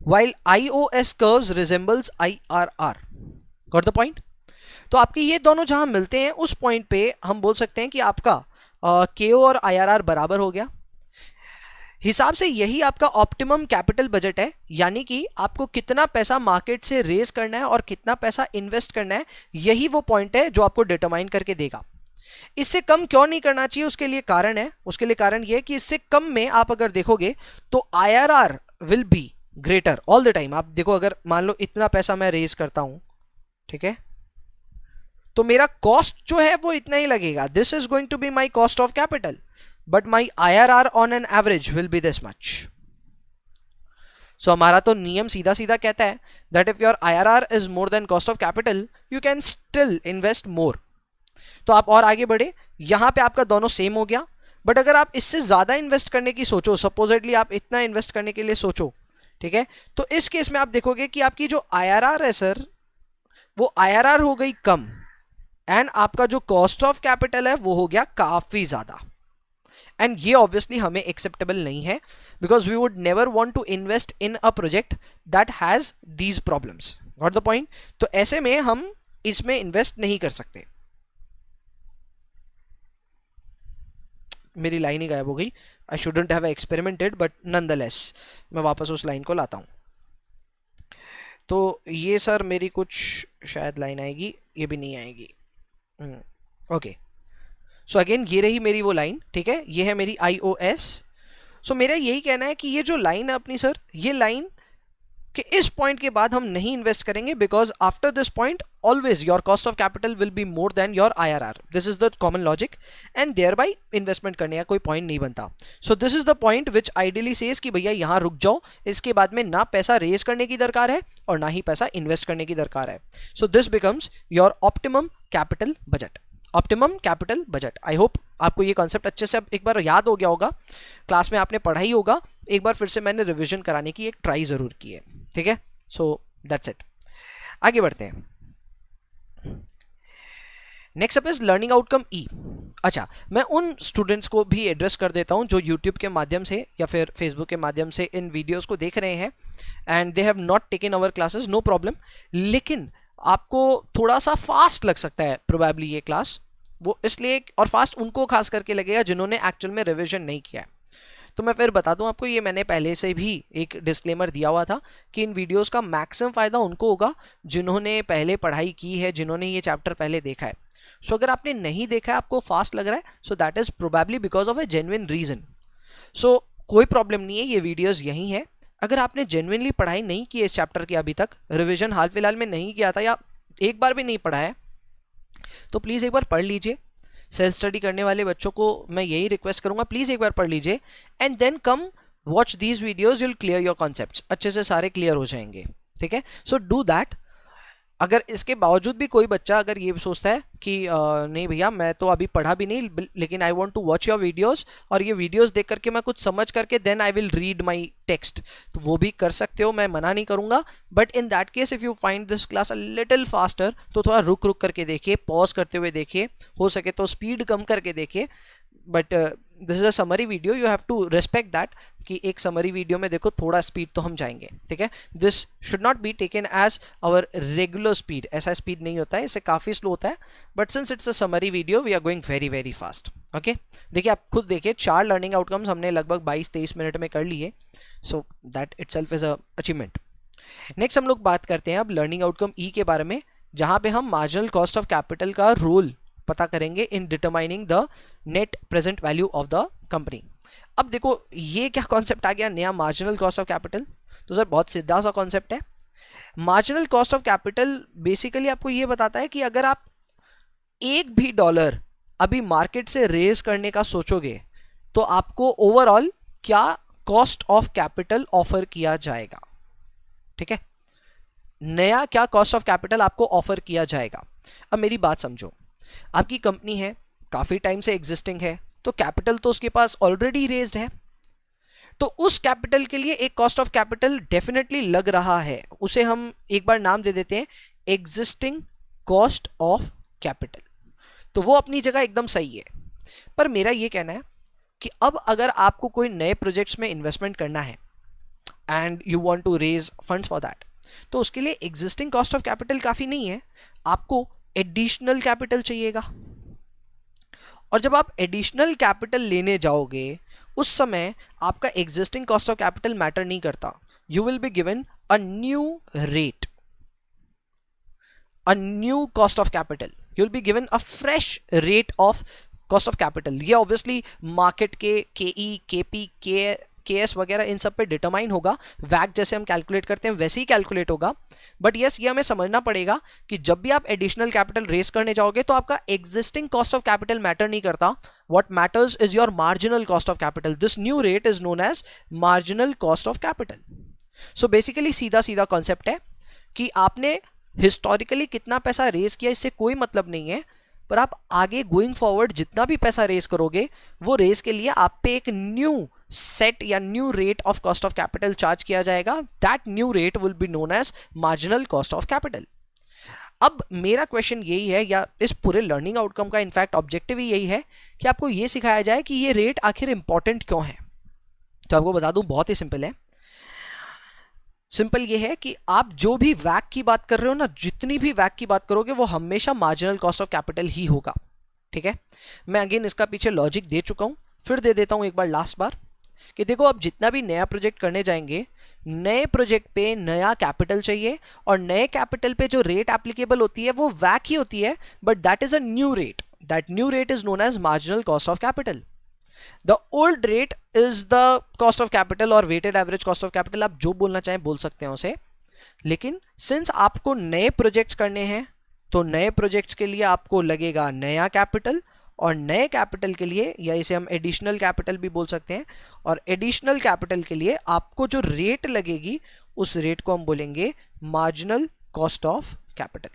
while IOS curves resembles IRR. Got the point? तो आपके ये दोनों जहां मिलते हैं उस पॉइंट पे हम बोल सकते हैं कि आपका KO और IRR बराबर हो गया. हिसाब से यही आपका ऑप्टिमम कैपिटल बजट है, यानी कि आपको कितना पैसा मार्केट से रेज करना है और कितना पैसा इन्वेस्ट करना है, यही वो पॉइंट है जो आपको डिटरमाइन करके देगा. इससे कम क्यों नहीं करना चाहिए उसके लिए कारण है. उसके लिए कारण ये है कि इससे कम में आप अगर देखोगे तो IRR will be greater all the time. आप देखो, अगर मान लो इतना पैसा मैं रेज करता हूं, ठीक है, तो मेरा कॉस्ट जो है वो इतना ही लगेगा. This is going to be my cost of capital, but my IRR on an average will be this much. So हमारा तो नियम सीधा सीधा कहता है that if your IRR is more than cost of capital, you can still invest more. तो आप और आगे बढ़े, यहां पे आपका दोनों सेम हो गया. बट अगर आप इससे ज्यादा इन्वेस्ट करने की सोचो, सपोजिटली आप इतना इन्वेस्ट करने के लिए सोचो, ठीक है, तो इस केस में आप देखोगे कि आपकी जो IRR है सर, वो IRR हो गई कम एंड आपका जो कॉस्ट ऑफ कैपिटल है वो हो गया काफी ज्यादा. एंड ये ऑब्वियसली हमें एक्सेप्टेबल नहीं है, because we would never want to invest in a project that has these problems. Got the point? तो ऐसे में हम इसमें इन्वेस्ट नहीं कर सकते. मेरी लाइन ही गायब हो गई. I shouldn't have experimented, but nonetheless मैं वापस उस लाइन को लाता हूं. तो ये सर मेरी कुछ शायद लाइन आएगी, ये भी नहीं आएगी. ओके, सो अगेन ये रही मेरी वो लाइन, ठीक है, ये है मेरी IOS. सो मेरा यही कहना है कि ये जो लाइन है अपनी सर, ये लाइन के इस पॉइंट के बाद हम नहीं इन्वेस्ट करेंगे, because after this point always your cost of capital will be more than your IRR. This is the common logic and there बाई इन्वेस्टमेंट करने का कोई पॉइंट नहीं बनता. So this is the point which ideally says कि भैया यहाँ रुक जाओ, इसके बाद में ना पैसा रेज करने की दरकार है और ना ही पैसा इन्वेस्ट करने की दरकार है. So this becomes your optimum capital budget. Optimum capital budget. I hope आपको ये कॉन्सेप्ट अच्छे से अब एक बार याद हो गया होगा, क्लास में आपने पढ़ा ही होगा. एक बार फिर से मैंने रिवीजन कराने की एक ट्राई जरूर की है, ठीक है. So that's it. आगे बढ़ते हैं. Next up is learning outcome E. अच्छा, मैं उन स्टूडेंट्स को भी एड्रेस कर देता हूं जो यूट्यूब के माध्यम से या फिर फेसबुक के माध्यम से इन वीडियोस को देख रहे हैं and they have not taken our classes. No problem, लेकिन आपको थोड़ा सा फास्ट लग सकता है प्रोबेबली ये क्लास, वो इसलिए, और फास्ट उनको खास करके लगेगा जिन्होंने एक्चुअल में रिवीजन नहीं किया है. तो मैं फिर बता दूं आपको, ये मैंने पहले से भी एक डिस्क्लेमर दिया हुआ था कि इन वीडियोस का मैक्सिमम फायदा उनको होगा जिन्होंने पहले पढ़ाई की है, जिन्होंने ये चैप्टर पहले देखा है. सो अगर आपने नहीं देखा है, आपको फास्ट लग रहा है, so that is probably because of a genuine reason. So कोई प्रॉब्लम नहीं है, ये वीडियोज यही है. अगर आपने जेन्युइनली पढ़ाई नहीं की है इस चैप्टर की, अभी तक रिवीजन हाल फिलहाल में नहीं किया था या एक बार भी नहीं पढ़ा है, तो प्लीज़ एक बार पढ़ लीजिए. सेल्फ स्टडी करने वाले बच्चों को मैं यही रिक्वेस्ट करूंगा, प्लीज़ एक बार पढ़ लीजिए and then come watch these videos. You will clear your concepts, अच्छे से सारे क्लियर हो जाएंगे, ठीक है. So do that. अगर इसके बावजूद भी कोई बच्चा अगर ये सोचता है कि नहीं भैया मैं तो अभी पढ़ा भी नहीं, लेकिन I want to watch your videos और ये वीडियोस देख करके मैं कुछ समझ करके then I will read my text, तो वो भी कर सकते हो, मैं मना नहीं करूंगा। But in that case if you find this class a little faster, तो थोड़ा रुक रुक करके देखिए, पॉज करते हुए देखिए, हो सके तो स्पीड कम करके देखिए। But this is a summary video, you have to respect that कि एक समरी वीडियो में देखो थोड़ा स्पीड तो हम जाएंगे, ठीक है। This should not be taken as our regular speed, ऐसा स्पीड नहीं होता है, इससे काफ़ी स्लो होता है। But since it's a summary video we are going very very fast. Okay, देखिए आप खुद देखिए 4 लर्निंग आउटकम्स हमने लगभग 22-23 मिनट में कर लिए, so that itself is a achievement. Next हम लोग बात करते हैं अब लर्निंग आउटकम ई के बारे में, जहाँ पे हम मार्जिनल कॉस्ट ऑफ कैपिटल का रोल पता करेंगे in determining the net present value of the company. अब देखो ये क्या कॉन्सेप्ट आ गया नया, मार्जिनल कॉस्ट ऑफ कैपिटल। तो सर बहुत सीधा सा कॉन्सेप्ट है। Marginal cost of capital basically आपको ये बताता है कि अगर आप एक भी डॉलर अभी मार्केट से रेज करने का सोचोगे तो आपको ओवरऑल क्या कॉस्ट ऑफ कैपिटल ऑफर किया जाएगा, ठीक है, नया क्या कॉस्ट ऑफ कैपिटल आपको ऑफर किया जाएगा। अब मेरी बात समझो, आपकी कंपनी है, काफी टाइम से एग्जिस्टिंग है, तो कैपिटल तो उसके पास ऑलरेडी रेज्ड है, तो उस कैपिटल के लिए एक कॉस्ट ऑफ कैपिटल डेफिनेटली लग रहा है, उसे हम एक बार नाम दे देते हैं एग्जिस्टिंग कॉस्ट ऑफ कैपिटल। तो वो अपनी जगह एकदम सही है। पर मेरा ये कहना है कि अब अगर आपको कोई नए प्रोजेक्ट्स में इन्वेस्टमेंट करना है and you want to raise funds for that, तो उसके लिए एग्जिस्टिंग कॉस्ट ऑफ कैपिटल काफी नहीं है, आपको एडिशनल कैपिटल चाहिएगा। और जब आप एडिशनल कैपिटल लेने जाओगे उस समय आपका existing cost of capital matter नहीं करता, you will be given a new rate, a new cost of capital, you will be given a fresh rate of cost of capital. ये ऑब्वियसली मार्केट के केई, केपी, केएस वगैरह इन सब पे determine होगा, वैक जैसे हम कैलकुलेट करते हैं वैसे ही कैलकुलेट होगा। बट यस, ये हमें समझना पड़ेगा कि जब भी आप एडिशनल कैपिटल रेस करने जाओगे तो आपका existing cost of capital matter नहीं करता, what matters is your marginal cost of capital. This new rate is known as marginal cost of capital. So basically सीधा सीधा कॉन्सेप्ट है कि आपने हिस्टोरिकली कितना पैसा रेस किया इससे कोई मतलब नहीं है, पर आप आगे गोइंग फॉरवर्ड जितना भी पैसा रेस करोगे वो रेस के लिए आप पे एक न्यू सेट या new rate of cost of capital charge किया जाएगा। That new rate will be known as marginal cost of capital. अब मेरा क्वेश्चन यही है, या इस पूरे लर्निंग आउटकम का इनफैक्ट ऑब्जेक्टिव ही यही है कि आपको ये सिखाया जाए कि ये रेट आखिर इंपॉर्टेंट क्यों है। तो आपको बता दूं, बहुत ही सिंपल है। सिंपल ये है कि आप जो भी वैक की बात कर रहे हो ना, जितनी भी वैक की बात करोगे वो हमेशा मार्जिनल कॉस्ट ऑफ कैपिटल ही होगा, ठीक है। मैं अगेन इसका पीछे लॉजिक दे चुका हूं, फिर दे देता हूं एक बार लास्ट बार कि देखो आप जितना भी नया प्रोजेक्ट करने जाएंगे, नए प्रोजेक्ट पे नया कैपिटल चाहिए और नए कैपिटल पे जो रेट एप्लीकेबल होती है वो वैक ही होती है, but that is a new rate. That new rate is known as marginal cost of capital. The old rate is the cost of capital और weighted average cost of capital, आप जो बोलना चाहें बोल सकते हैं उसे। लेकिन सिंस आपको नए प्रोजेक्ट्स करने हैं तो नए प्रोजेक्ट्स के लिए आपको लगेगा नया कैपिटल, और नए कैपिटल के लिए, या इसे हम एडिशनल कैपिटल भी बोल सकते हैं, और एडिशनल कैपिटल के लिए आपको जो रेट लगेगी उस रेट को हम बोलेंगे marginal cost of capital.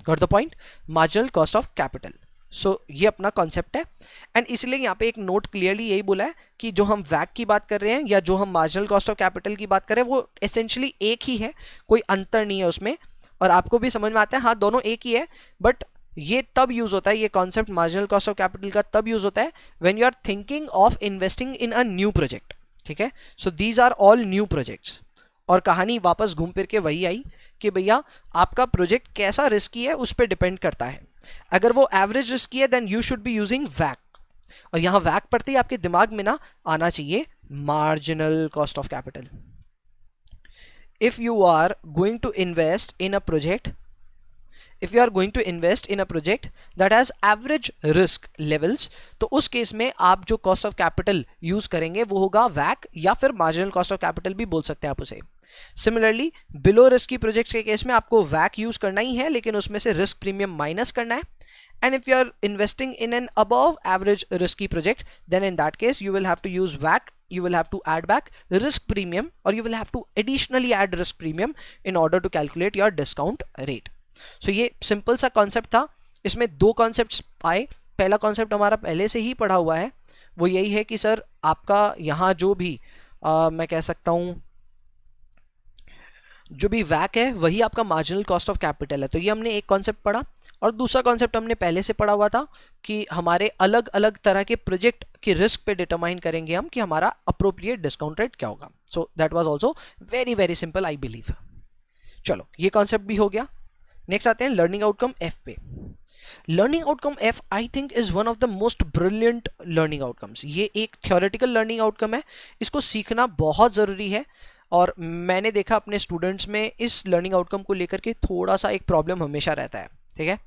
Got the point? Marginal cost of capital. So ये अपना कॉन्सेप्ट है, एंड इसलिए यहाँ पे एक नोट क्लियरली यही बोला है कि जो हम वैक की बात कर रहे हैं या जो हम मार्जिनल कॉस्ट ऑफ कैपिटल की बात कर रहे हैं वो एसेंशियली एक ही है, कोई अंतर नहीं है उसमें। और आपको भी समझ में आता है, हाँ दोनों एक ही है, बट ये तब यूज होता है, ये concept marginal cost of capital का तब यूज होता है when you are thinking of investing in a new project, ठीक है। So these are all new projects. और कहानी वापस घूम फिर के वही आई कि भैया आपका प्रोजेक्ट कैसा रिस्की है उस पर डिपेंड करता है। अगर वो एवरेज रिस्की है then you should be using वैक, और यहां वैक पढ़ते ही आपके दिमाग में ना आना चाहिए marginal cost of capital. If you are going to invest in a project, if you are going to invest in a project that has average risk levels, तो उस केस में आप जो कॉस्ट ऑफ कैपिटल यूज करेंगे वो होगा वैक, या फिर मार्जिनल कॉस्ट ऑफ कैपिटल भी बोल सकते हैं आप उसे। सिमिलरली बिलो रिस्की प्रोजेक्ट्स के केस में आपको वैक यूज करना ही है, लेकिन उसमें से रिस्क प्रीमियम माइनस करना है। And if you are investing in an above average risky project, then in that case you will have to use WACC, you will have to add back risk premium, or you will have to additionally add risk premium in order to calculate your discount rate. सो ये simple सा concept था, इसमें दो concepts आए। पहला concept हमारा पहले से ही पढ़ा हुआ है, वो यही है कि सर आपका यहाँ जो भी मैं कह सकता हूँ जो भी वैक है वही आपका मार्जिनल कॉस्ट ऑफ कैपिटल है। तो ये हमने एक कॉन्सेप्ट पढ़ा, और दूसरा कॉन्सेप्ट हमने पहले से पढ़ा हुआ था कि हमारे अलग अलग तरह के प्रोजेक्ट की रिस्क पे डिटरमाइन करेंगे हम कि हमारा अप्रोप्रिएट डिस्काउंट रेट क्या होगा। So that was also very very simple I believe. चलो ये कॉन्सेप्ट भी हो गया। नेक्स्ट आते हैं लर्निंग आउटकम एफ पे। Learning outcome F I think is one of the most brilliant learning outcomes. ये एक थ्योरेटिकल लर्निंग आउटकम है, इसको सीखना बहुत ज़रूरी है, और मैंने देखा अपने स्टूडेंट्स में इस लर्निंग आउटकम को लेकर के थोड़ा सा एक प्रॉब्लम हमेशा रहता है। ठीक है,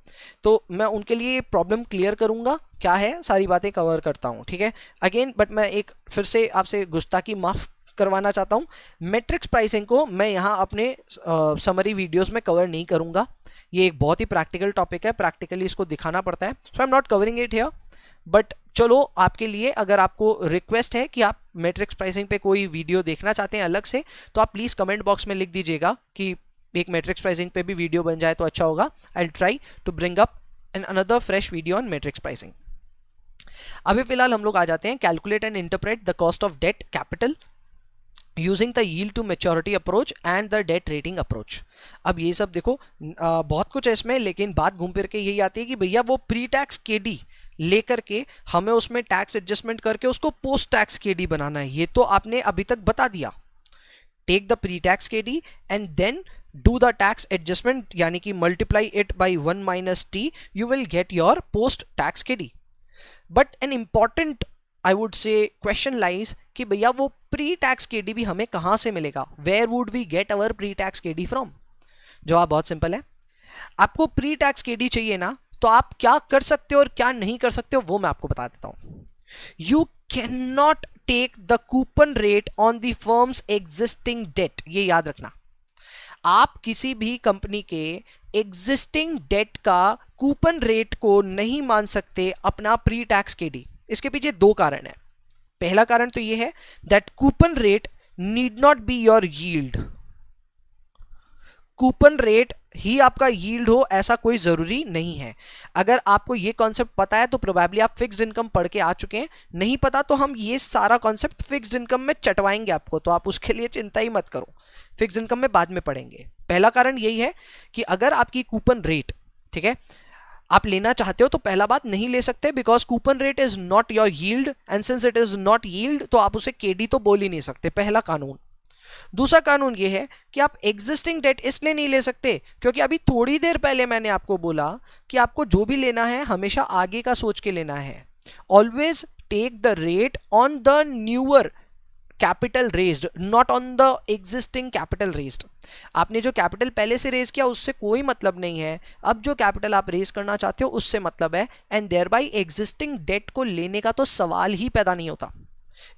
तो मैं उनके लिए प्रॉब्लम क्लियर करूंगा, क्या है सारी बातें कवर करता हूं। ठीक है, अगेन बट मैं एक फिर से आपसे गुस्ताखी माफ़ करवाना चाहता हूं, मैट्रिक्स प्राइसिंग को मैं यहाँ अपने समरी वीडियोस में कवर नहीं करूंगा। ये एक बहुत ही प्रैक्टिकल टॉपिक है, प्रैक्टिकली इसको दिखाना पड़ता है, so I am not covering it here. But चलो आपके लिए, अगर आपको रिक्वेस्ट है कि आप मैट्रिक्स प्राइसिंग पे कोई वीडियो देखना चाहते हैं अलग से, तो आप प्लीज़ कमेंट बॉक्स में लिख दीजिएगा कि एक मैट्रिक्स प्राइसिंग पे भी वीडियो बन जाए तो अच्छा होगा। I will try to bring up an another fresh video on matrix pricing. अभी फिलहाल हम लोग आ जाते हैं calculate and interpret the cost of debt capital using the yield to maturity approach and the debt rating approach. अब ये सब देखो बहुत कुछ है इसमें, लेकिन बात घूम फिर के यही आती है कि भैया वो प्री टैक्स केडी लेकर के हमें उसमें टैक्स एडजस्टमेंट करके उसको पोस्ट टैक्स केडी बनाना है। ये तो आपने अभी तक बता दिया, take the pre tax KD and then do the tax adjustment, यानी कि multiply it by 1 minus t, you will get your post tax KD. But an important I would say question lies कि भैया वो pre tax KD भी हमें कहाँ से मिलेगा? Where would we get our pre tax KD from? जवाब बहुत सिंपल है, आपको pre tax KD चाहिए ना, तो आप क्या कर सकते हो और क्या नहीं कर सकते हो वो मैं आपको बता देता हूँ। You cannot take the coupon rate on the firm's existing debt, ये याद रखना। आप किसी भी कंपनी के एग्जिस्टिंग डेट का कूपन रेट को नहीं मान सकते अपना प्री टैक्स केडी। इसके पीछे दो कारण है। पहला कारण तो ये है that coupon rate need not be your yield. Coupon rate ही आपका यील्ड हो ऐसा कोई जरूरी नहीं है। अगर आपको ये कॉन्सेप्ट पता है तो प्रोबेबली आप फिक्स्ड इनकम पढ़ के आ चुके हैं, नहीं पता तो हम ये सारा कॉन्सेप्ट फिक्स्ड इनकम में चटवाएंगे आपको, तो आप उसके लिए चिंता ही मत करो, फिक्स्ड इनकम में बाद में पढ़ेंगे। पहला कारण यही है कि अगर आपकी कूपन रेट, ठीक है, आप लेना चाहते हो तो पहला बात नहीं ले सकते, because coupon rate is not your yield, and since it is not yield तो आप उसे केडी तो बोल ही नहीं सकते, पहला कानून। दूसरा कानून यह है कि आप एग्जिस्टिंग डेट इसलिए नहीं ले सकते क्योंकि अभी थोड़ी देर पहले मैंने आपको बोला कि आपको जो भी लेना है हमेशा आगे का सोच के लेना है। Always take the rate on the newer capital raised, not on the existing capital raised. आपने जो कैपिटल पहले से रेज किया उससे कोई मतलब नहीं है, अब जो कैपिटल आप रेज करना चाहते हो उससे मतलब है, and there by existing debt को लेने का तो सवाल ही पैदा नहीं होता।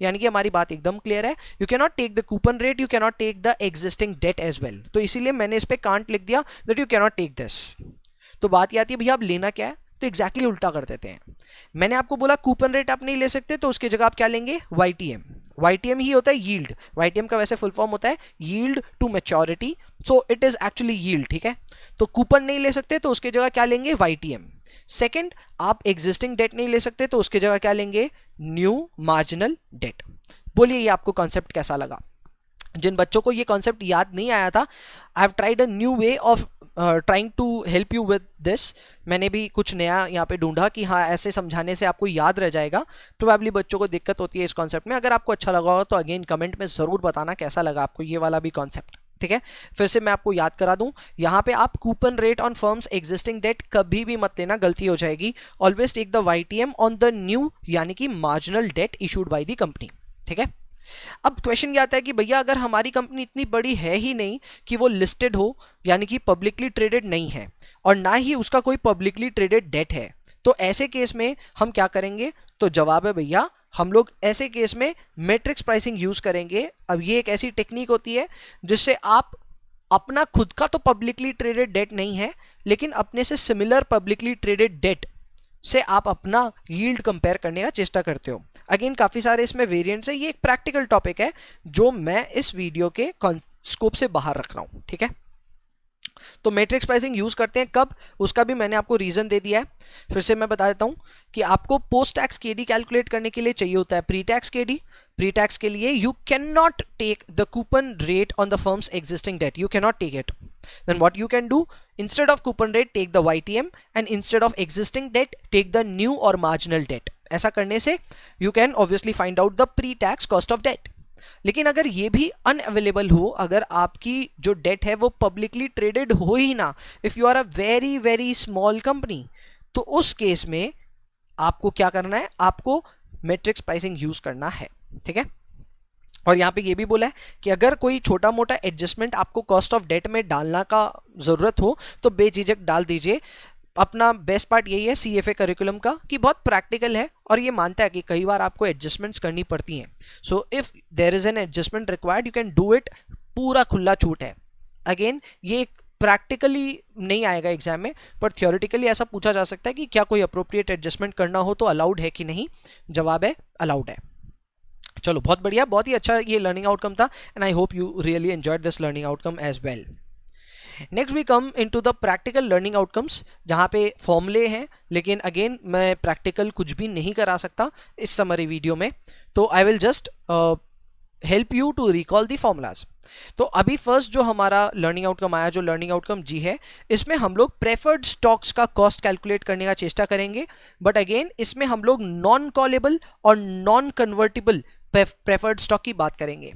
यानी कि हमारी बात एकदम क्लियर है, you can not take the coupon rate, you can not take the existing debt as well. तो इसीलिए मैंने इस पे कांट लिख दिया that you can not take this. तो बात ये आती है भैया आप लेना क्या है, तो एग्जैक्टली उल्टा कर देते हैं। मैंने आपको बोला कूपन रेट आप नहीं ले सकते, तो उसकी जगह आप क्या लेंगे, YTM। YTM ही होता है यील्ड, YTM का वैसे फुल फॉर्म होता है yield to maturity, so it is actually yield, ठीक है। तो कूपन नहीं ले सकते तो उसकी जगह क्या लेंगे, YTM। सेकंड, आप एग्जिस्टिंग डेट नहीं ले सकते तो उसकी जगह क्या लेंगे, न्यू मार्जिनल डेट। बोलिए ये आपको कॉन्सेप्ट कैसा लगा? जिन बच्चों को ये कॉन्सेप्ट याद नहीं आया था, I have tried a new way of trying to help you with this. मैंने भी कुछ नया यहाँ पे ढूंढा कि हाँ ऐसे समझाने से आपको याद रह जाएगा। प्रोबेबली बच्चों को दिक्कत होती है इस कॉन्सेप्ट में। अगर आपको अच्छा लगा हो तो अगेन कमेंट में ज़रूर बताना कैसा लगा आपको ये वाला भी कॉन्सेप्ट, ठीक है। फिर से मैं आपको याद करा दूं, यहाँ पे आप coupon rate on firm's existing debt कभी भी मत लेना, गलती हो जाएगी। Always take the YTM on the new यानी कि marginal debt issued by the company, ठीक है। अब क्वेश्चन ये आता है कि भैया अगर हमारी कंपनी इतनी बड़ी है ही नहीं कि वो लिस्टेड हो, यानी कि पब्लिकली ट्रेडेड नहीं है और ना ही उसका कोई पब्लिकली ट्रेडेड डेट है, तो ऐसे केस में हम क्या करेंगे? तो जवाब है भैया हम लोग ऐसे केस में मैट्रिक्स प्राइसिंग यूज करेंगे। अब ये एक ऐसी टेक्निक होती है जिससे आप अपना खुद का तो पब्लिकली ट्रेडेड डेट नहीं है, लेकिन अपने से सिमिलर पब्लिकली ट्रेडेड डेट से आप अपना यील्ड कंपेयर करने का चेष्टा करते हो। अगेन काफी सारे इसमें वेरिएंट्स है, ये एक प्रैक्टिकल टॉपिक है जो मैं इस वीडियो के स्कोप से बाहर रख रहा हूं, ठीक है। तो मैट्रिक्स प्राइसिंग यूज करते हैं कब, उसका भी मैंने आपको रीजन दे दिया है। फिर से मैं बता देता हूं कि आपको पोस्ट टैक्स केडी कैलकुलेट करने के लिए चाहिए होता है pre tax KD. Pre tax के लिए you can not take the coupon rate on the firm's existing debt, you can not take it. Then what you can do, instead of coupon rate take the YTM and instead of existing debt take the new और marginal debt. ऐसा करने से you can obviously find out the pre tax cost of debt. लेकिन अगर ये भी unavailable हो, अगर आपकी जो डेट है वो पब्लिकली ट्रेडेड हो ही ना, if you are a very very small company, तो उस केस में आपको क्या करना है, आपको मैट्रिक्स प्राइसिंग यूज करना है, ठीक है। और यहाँ पे ये भी बोला है कि अगर कोई छोटा मोटा एडजस्टमेंट आपको कॉस्ट ऑफ डेट में डालना का जरूरत हो तो बेझिझक डाल दीजिए। अपना बेस्ट पार्ट यही है CFA करिकुलम का कि बहुत प्रैक्टिकल है और ये मानता है कि कई बार आपको एडजस्टमेंट्स करनी पड़ती हैं। So if there is an adjustment required you can do it, पूरा खुला छूट है। अगेन ये प्रैक्टिकली नहीं आएगा एग्जाम में, पर थियोरेटिकली ऐसा पूछा जा सकता है कि क्या कोई अप्रोप्रिएट एडजस्टमेंट करना हो तो अलाउड है कि नहीं, जवाब है अलाउड है। चलो बहुत बढ़िया, बहुत ही अच्छा ये लर्निंग आउटकम था and I hope you really enjoyed this learning outcome as well. Next we come into the practical learning outcomes, जहाँ पे फॉर्मूले हैं, लेकिन अगेन मैं प्रैक्टिकल कुछ भी नहीं करा सकता इस समरी वीडियो में, तो I will just help you to recall the formulas. तो अभी फर्स्ट जो हमारा लर्निंग आउटकम आया, जो लर्निंग आउटकम जी है, इसमें हम लोग प्रेफर्ड स्टॉक्स का कॉस्ट कैलकुलेट करने का चेष्टा करेंगे, बट अगेन इसमें हम लोग नॉन कॉलेबल और नॉन कन्वर्टिबल प्रेफर्ड स्टॉक की बात करेंगे।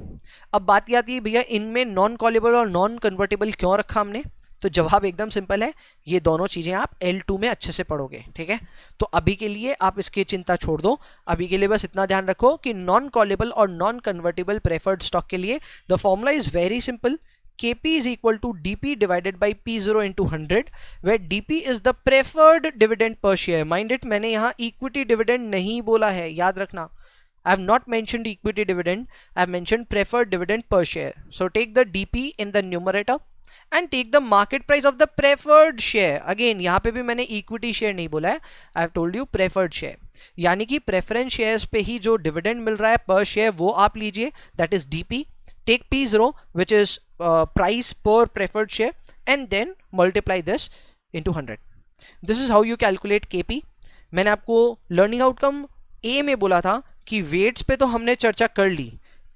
अब बात क्या आती है भैया, इनमें नॉन कॉलेबल और नॉन कन्वर्टेबल क्यों रखा हमने, तो जवाब एकदम सिंपल है, ये दोनों चीजें आप L2 में अच्छे से पढ़ोगे, ठीक है। तो अभी के लिए आप इसकी चिंता छोड़ दो, अभी के लिए बस इतना ध्यान रखो कि नॉन कॉलेबल और नॉन कन्वर्टेबल प्रेफर्ड स्टॉक के लिए the formula is very simple, KP is equal to DP divided by P0 into 100, where DP is the preferred dividend per share. Mind it, मैंने यहाँ equity dividend नहीं बोला है, याद रखना। I have not mentioned equity dividend, I have mentioned preferred dividend per share. So take the DP in the numerator and take the market price of the preferred share. Again यहाँ पे भी मैंने equity share नहीं बोला है, I have told you preferred share. यानी कि preference shares पे ही जो dividend मिल रहा है per share वो आप लीजिए, that is DP. Take P0 which is price per preferred share and then multiply this into 100. This is how you calculate KP. मैंने आपको learning outcome A में बोला था कि वेट्स पे तो हमने चर्चा कर ली,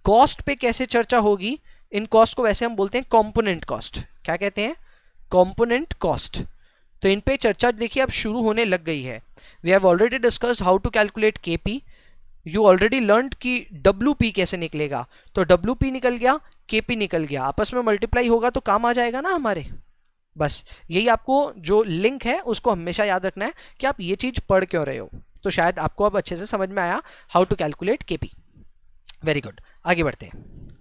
कॉस्ट पे कैसे चर्चा होगी, इन कॉस्ट को वैसे हम बोलते हैं कंपोनेंट कॉस्ट। क्या कहते हैं, कंपोनेंट कॉस्ट। तो इन पे चर्चा देखिए अब शुरू होने लग गई है। We have already discussed how to calculate KP, you already learn कि WP कैसे निकलेगा, तो WP निकल गया, KP निकल गया, आपस में मल्टीप्लाई होगा तो काम आ जाएगा ना हमारे। बस यही आपको जो लिंक है उसको हमेशा याद रखना है कि आप ये चीज पढ़ क्यों रहे हो। तो शायद आपको अब अच्छे से समझ में आया how to calculate KP. Very good, आगे बढ़ते हैं।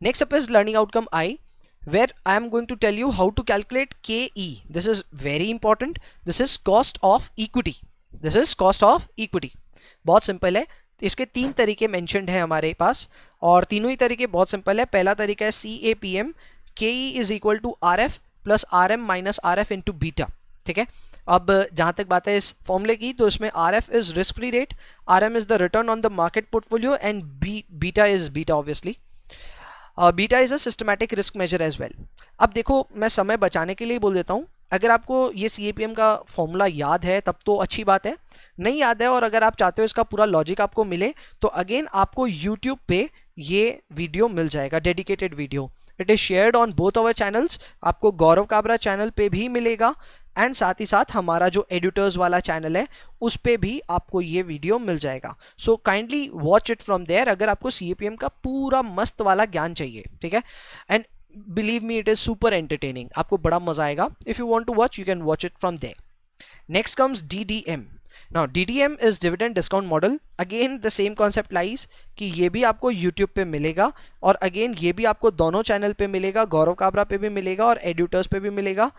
Next up is learning outcome I, where I am going to tell you how to calculate KE. This is very important. This is cost of equity. This is cost of equity. बहुत simple है, इसके तीन तरीके mentioned है हमारे पास और तीनों ही तरीके बहुत सिंपल है। पहला तरीका है CAPM, KE is equal to RF plus RM minus RF into beta, ठीक है। अब जहां तक बात है इस फॉर्मूले की, तो इसमें RF is risk free rate, RM is the return on the market portfolio and beta is beta obviously. Beta is a systematic risk measure as well. अब देखो मैं समय बचाने के लिए बोल देता हूँ, अगर आपको ये CAPM का फॉर्मूला याद है तब तो अच्छी बात है, नहीं याद है और अगर आप चाहते हो इसका पूरा लॉजिक आपको मिले तो अगेन आपको YouTube पे ये वीडियो मिल जाएगा, dedicated video. It is shared on both our channels, आपको गौरव काबरा चैनल पे भी मिलेगा एंड साथ ही साथ हमारा जो एडिटर्स वाला चैनल है उस पे भी आपको ये वीडियो मिल जाएगा। So kindly watch it from there अगर आपको CAPM का पूरा मस्त वाला ज्ञान चाहिए, ठीक है। And believe me it is super entertaining, आपको बड़ा मजा आएगा। If you want to watch you can watch it from there. Next comes DDM। Now DDM is dividend discount model. Again the same concept lies कि ये भी आपको YouTube पे मिलेगा और अगेन ये भी आपको दोनों चैनल पे मिलेगा, गौरव काबरा पे भी मिलेगा और एडिटर्स पे भी मिलेगा।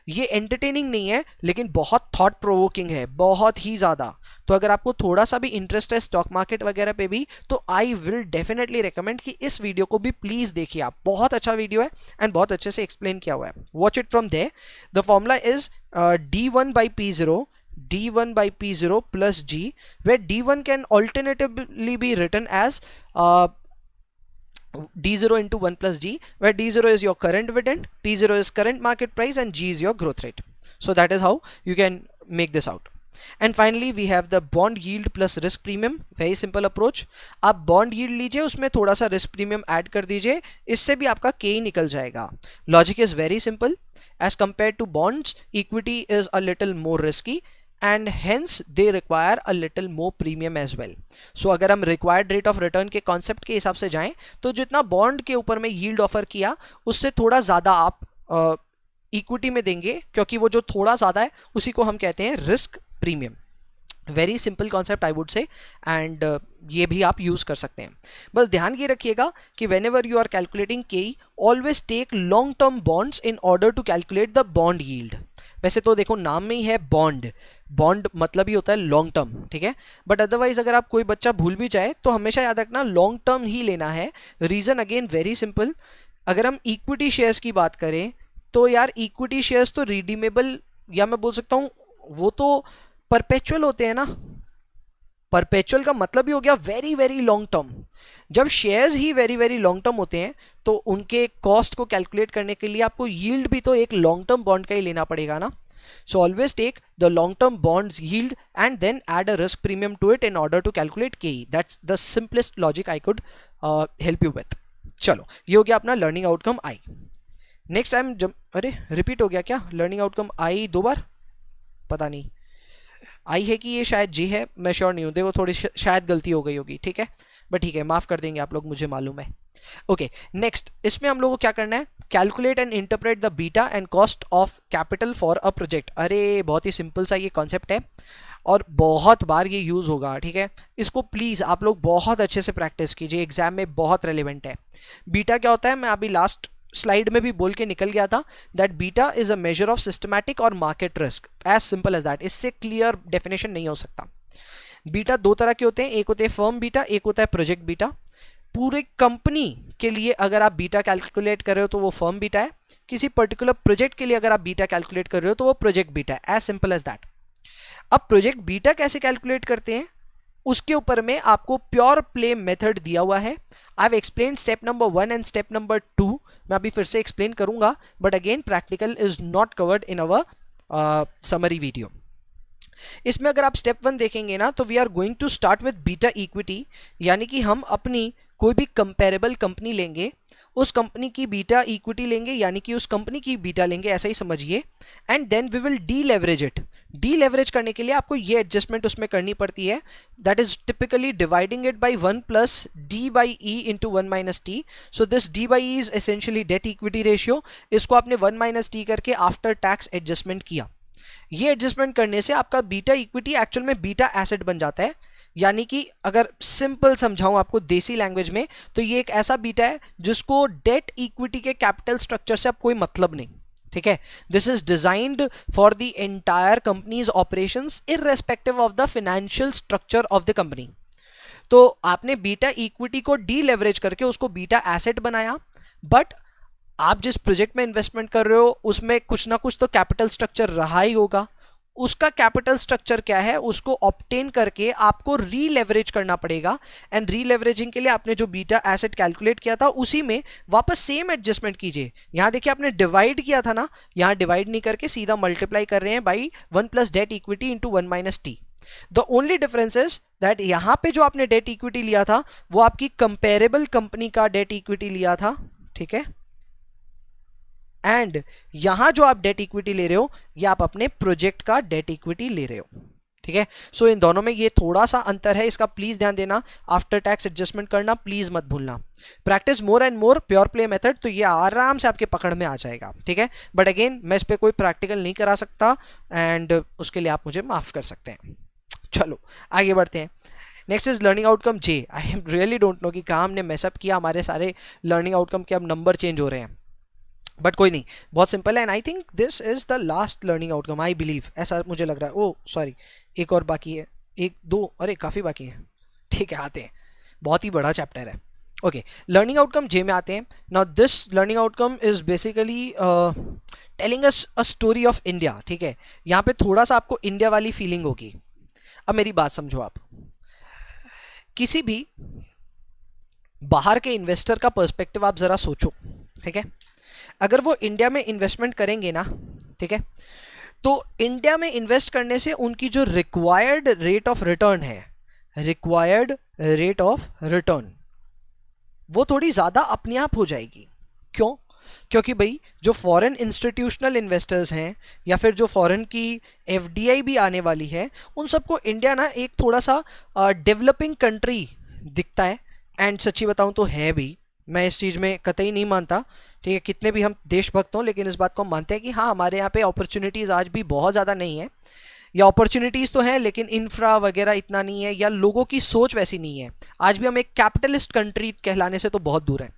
ये एंटरटेनिंग नहीं है लेकिन बहुत थॉट प्रोवोकिंग है, बहुत ही ज़्यादा। तो अगर आपको थोड़ा सा भी इंटरेस्ट है स्टॉक मार्केट वगैरह पे भी तो आई विल डेफिनेटली रिकमेंड कि इस वीडियो को भी प्लीज़ देखिए आप, बहुत अच्छा वीडियो है एंड बहुत अच्छे से एक्सप्लेन किया हुआ है। Watch it from there. The formula is D1 by P0 plus G, where D1 can alternatively be written as D0 into 1 plus G, where D0 is your current dividend, P0 is current market price, and G is your growth rate. So that is how you can make this out. And finally we have the bond yield plus risk premium. Very simple approach. आप bond yield लीजिए, उसमें थोड़ा सा risk premium add कर दीजिए, इससे भी आपका K निकल जाएगा. Logic is very simple. As compared to bonds, equity is a little more risky and hence they require a little more premium as well. So अगर हम required rate of return के concept के हिसाब से जाएं तो जितना bond के ऊपर में yield offer किया उससे थोड़ा ज़्यादा आप इक्विटी में देंगे, क्योंकि वो जो थोड़ा ज़्यादा है उसी को हम कहते हैं risk premium. Very simple concept I would से, एंड ये भी आप यूज़ कर सकते हैं. बस ध्यान ये रखिएगा कि whenever you are calculating K always take long term bonds in order to calculate the bond yield. वैसे तो देखो नाम में ही है बॉन्ड, बॉन्ड मतलब ही होता है लॉन्ग टर्म, ठीक है. बट अदरवाइज अगर आप कोई बच्चा भूल भी जाए तो हमेशा याद रखना लॉन्ग टर्म ही लेना है. Reason again very simple. अगर हम इक्विटी शेयर्स की बात करें तो यार इक्विटी शेयर्स तो रिडीमेबल, या मैं बोल सकता हूँ वो तो परपेचुअल होते हैं ना. परपेचुअल का मतलब ही हो गया वेरी वेरी लॉन्ग टर्म. जब शेयर्स ही वेरी वेरी लॉन्ग टर्म होते हैं तो उनके कॉस्ट को कैलकुलेट करने के लिए आपको यील्ड भी तो एक लॉन्ग टर्म बॉन्ड का ही लेना पड़ेगा ना. So always take the long term bonds yield and then add a risk premium to it in order to calculate K. That's the simplest logic I could help you with. चलो ये हो गया अपना learning outcome I. Next time जब अरे repeat हो गया क्या लर्निंग आउटकम आई दो बार, पता नहीं. आई है कि ये शायद जी है, मैं श्योर नहीं हूँ. देखो थोड़ी शायद गलती हो गई होगी, ठीक है. बट ठीक है, माफ़ कर देंगे आप लोग, मुझे मालूम है. ओके नेक्स्ट इसमें हम लोगों को क्या करना है, calculate and interpret the beta and cost of capital for a project. अरे बहुत ही सिंपल सा ये कॉन्सेप्ट है और बहुत बार ये यूज़ होगा, ठीक है. इसको प्लीज़ आप लोग बहुत अच्छे से प्रैक्टिस कीजिए, एग्जाम में बहुत रेलिवेंट है. बीटा क्या होता है, मैं अभी लास्ट स्लाइड में भी बोल के निकल गया था, that beta is a measure of systematic और market risk. As simple as that. इससे क्लियर डेफिनेशन नहीं हो सकता. बीटा दो तरह के होते हैं, एक होते हैं फर्म बीटा, एक होता है प्रोजेक्ट बीटा. पूरे कंपनी के लिए अगर आप बीटा कैलकुलेट कर रहे हो तो वो फर्म बीटा है. किसी पर्टिकुलर प्रोजेक्ट के लिए अगर आप बीटा कैलकुलेट कर रहे हो तो वो प्रोजेक्ट बीटा है. As simple as that. अब प्रोजेक्ट बीटा कैसे कैलकुलेट करते हैं उसके ऊपर में आपको प्योर प्ले मेथड दिया हुआ है. I have explain step number 1 and step number 2. मैं अभी फिर से एक्सप्लेन करूंगा, but again practical is not covered in our summary video. इसमें अगर आप स्टेप 1 देखेंगे ना तो we are going to start with beta equity, यानी कि हम अपनी कोई भी कंपेरेबल कंपनी लेंगे, उस कंपनी की बीटा इक्विटी लेंगे, यानी कि उस कंपनी की बीटा लेंगे, ऐसा ही समझिए. And then we will deleverage it. Deleverage करने के लिए आपको ये एडजस्टमेंट उसमें करनी पड़ती है, that is typically dividing it by 1 plus D by E into 1 minus T. So this D by E is essentially debt equity ratio. इसको आपने 1 माइनस टी करके आफ्टर टैक्स एडजस्टमेंट किया. ये एडजस्टमेंट करने से आपका बीटा इक्विटी एक्चुअल में beta asset बन जाता है. यानी कि अगर सिंपल समझाऊं आपको देसी लैंग्वेज में तो ये एक ऐसा बीटा है जिसको डेट इक्विटी के कैपिटल स्ट्रक्चर से अब कोई मतलब नहीं, ठीक है. This is designed for the entire companies operations irrespective of the financial structure of the company. तो आपने बीटा इक्विटी को डी लेवरेज करके उसको बीटा एसेट बनाया, बट आप जिस प्रोजेक्ट में इन्वेस्टमेंट कर रहे हो उसमें कुछ ना कुछ तो कैपिटल स्ट्रक्चर रहा ही होगा. उसका कैपिटल स्ट्रक्चर क्या है उसको ऑब्टेन करके आपको री लेवरेज करना पड़ेगा. एंड री लेवरेजिंग के लिए आपने जो बीटा एसेट कैलकुलेट किया था उसी में वापस सेम एडजस्टमेंट कीजिए. यहां देखिए आपने डिवाइड किया था ना, यहां डिवाइड नहीं करके सीधा मल्टीप्लाई कर रहे हैं by 1 plus debt equity into 1 minus T. The only difference is that यहां पे जो आपने डेट इक्विटी लिया था वो आपकी कंपेरेबल कंपनी का डेट इक्विटी लिया था, ठीक है. एंड यहां जो आप डेट इक्विटी ले रहे हो ये आप अपने प्रोजेक्ट का डेट इक्विटी ले रहे हो, ठीक है. सो इन दोनों में ये थोड़ा सा अंतर है, इसका प्लीज ध्यान देना. आफ्टर टैक्स एडजस्टमेंट करना प्लीज मत भूलना. Practice more and more pure play method, तो ये आराम से आपके पकड़ में आ जाएगा, ठीक है. बट अगेन मैं इस पर कोई प्रैक्टिकल नहीं करा सकता एंड उसके लिए आप मुझे माफ कर सकते हैं. चलो आगे बढ़ते हैं. Next is learning outcome J. I really don't know कि कहाँ हमने मैसअप किया, हमारे सारे लर्निंग आउटकम के अब नंबर चेंज हो रहे हैं, बट कोई नहीं, बहुत सिंपल है. And I think this is the last learning outcome, I believe, ऐसा मुझे लग रहा है. ओ सॉरी, एक और बाकी है, एक दो, अरे काफ़ी बाकी है, ठीक है आते हैं, बहुत ही बड़ा चैप्टर है. ओके लर्निंग आउटकम जे में आते हैं. Now this learning outcome is basically telling us a story of India, ठीक है. यहाँ पे थोड़ा सा आपको इंडिया वाली फीलिंग होगी. अब मेरी बात समझो आप, किसी भी बाहर के इन्वेस्टर का पर्सपेक्टिव आप ज़रा सोचो, ठीक है। अगर वो इंडिया में इन्वेस्टमेंट करेंगे ना, ठीक है, तो इंडिया में इन्वेस्ट करने से उनकी जो रिक्वायर्ड रेट ऑफ रिटर्न है, रिक्वायर्ड रेट ऑफ रिटर्न, वो थोड़ी ज़्यादा अपने आप हो जाएगी। क्यों? क्योंकि भाई जो फॉरेन इंस्टीट्यूशनल इन्वेस्टर्स हैं या फिर जो फॉरेन की एफडीआई भी आने वाली है, उन सबको इंडिया ना एक थोड़ा सा डेवलपिंग कंट्री दिखता है। एंड सच्ची बताऊं तो है भी, मैं इस चीज़ में कतई नहीं मानता, ठीक है, कितने भी हम देशभक्त हों, लेकिन इस बात को हम मानते हैं कि हाँ हमारे यहाँ पे अपॉर्चुनिटीज़ आज भी बहुत ज़्यादा नहीं है, या अपॉर्चुनिटीज़ तो हैं लेकिन इंफ्रा वगैरह इतना नहीं है, या लोगों की सोच वैसी नहीं है। आज भी हम एक कैपिटलिस्ट कंट्री कहलाने से तो बहुत दूर है।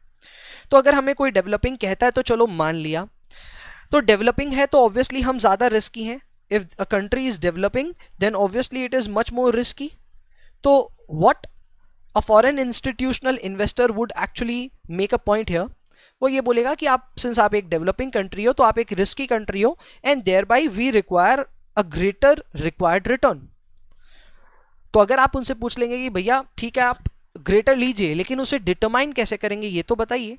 तो अगर हमें कोई डेवलपिंग कहता है तो चलो मान लिया, तो डेवलपिंग है तो ऑब्वियसली हम ज़्यादा रिस्की हैं। If a country is developing then obviously it is much more risky. तो what a foreign institutional investor would actually make a point here, वो ये बोलेगा कि आप सिंस आप एक डेवलपिंग कंट्री हो तो आप एक रिस्की कंट्री हो, and there by we require a greater required return. तो अगर आप उनसे पूछ लेंगे कि भैया ठीक है आप ग्रेटर लीजिए, लेकिन उसे डिटरमाइन कैसे करेंगे ये तो बताइए,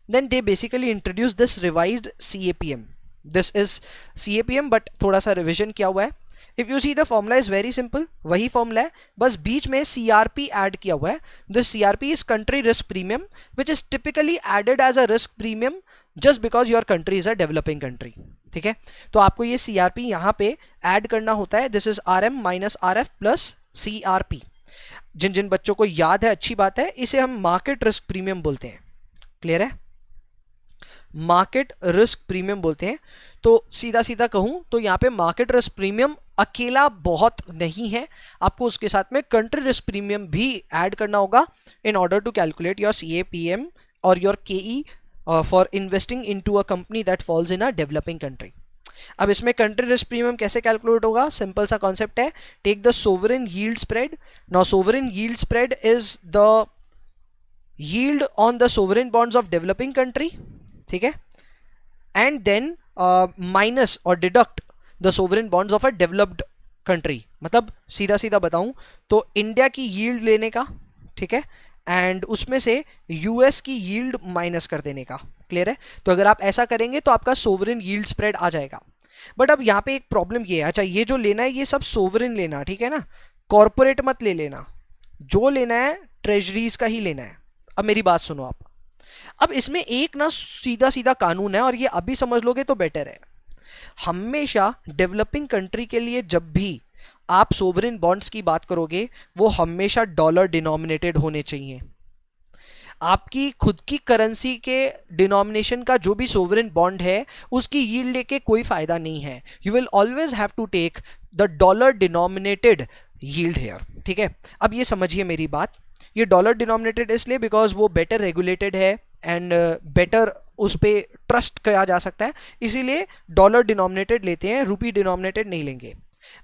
then they basically introduce this revised CAPM. This is CAPM but थोड़ा सा रिविजन किया हुआ है। If you see the formula is very simple, वही फॉर्मूला है, बस बीच में CRP ऐड किया हुआ है। This CRP is country risk premium which is typically added as a risk premium just because your country is a developing country, ठीक है। तो आपको ये CRP यहाँ पे ऐड करना होता है। This is RM minus RF plus CRP। जिन जिन बच्चों को याद है अच्छी बात है, इसे हम मार्केट रिस्क प्रीमियम बोलते हैं। क्लियर है? मार्केट रिस्क प्रीमियम बोलते हैं। तो सीधा सीधा कहूं तो यहाँ पे मार्केट रिस्क प्रीमियम अकेला बहुत नहीं है, आपको उसके साथ में कंट्री रिस्क प्रीमियम भी ऐड करना होगा in order to calculate your CAPM और your KE for investing into a company that falls in a developing country. अब इसमें कंट्री रिस्क प्रीमियम कैसे कैलकुलेट होगा? सिंपल सा कॉन्सेप्ट है, take the sovereign yield spread. Now sovereign yield spread is the yield on the sovereign bonds of developing country, ठीक है, and then minus और deduct the sovereign bonds of a developed country. मतलब सीधा सीधा बताऊं तो India की yield लेने का, ठीक है, एंड उसमें से यूएस की यील्ड माइनस कर देने का। क्लियर है? तो अगर आप ऐसा करेंगे तो आपका सोवरेन यील्ड स्प्रेड आ जाएगा। बट अब यहाँ पे एक प्रॉब्लम ये है, अच्छा ये जो लेना है ये सब सोवरेन लेना, ठीक है ना, कॉर्पोरेट मत ले लेना, जो लेना है ट्रेजरीज का ही लेना है। अब मेरी बात सुनो आप, अब इसमें एक ना सीधा सीधा कानून है और ये अभी समझ लोगे तो बेटर है। हमेशा डेवलपिंग कंट्री के लिए जब भी आप सोवरेन बॉन्ड्स की बात करोगे वो हमेशा डॉलर डिनोमिनेटेड होने चाहिए। आपकी खुद की करेंसी के डिनोमिनेशन का जो भी सोवरेन बॉन्ड है उसकी यील्ड लेके कोई फायदा नहीं है। You will always have to take the dollar denominated yield here, ठीक है। अब ये समझिए मेरी बात, ये डॉलर डिनोमिनेटेड इसलिए बिकॉज वो बेटर रेगुलेटेड है एंड बेटर उस पर ट्रस्ट किया जा सकता है, इसीलिए डॉलर डिनोमिनेटेड लेते हैं, रुपी डिनोमिनेटेड नहीं लेंगे।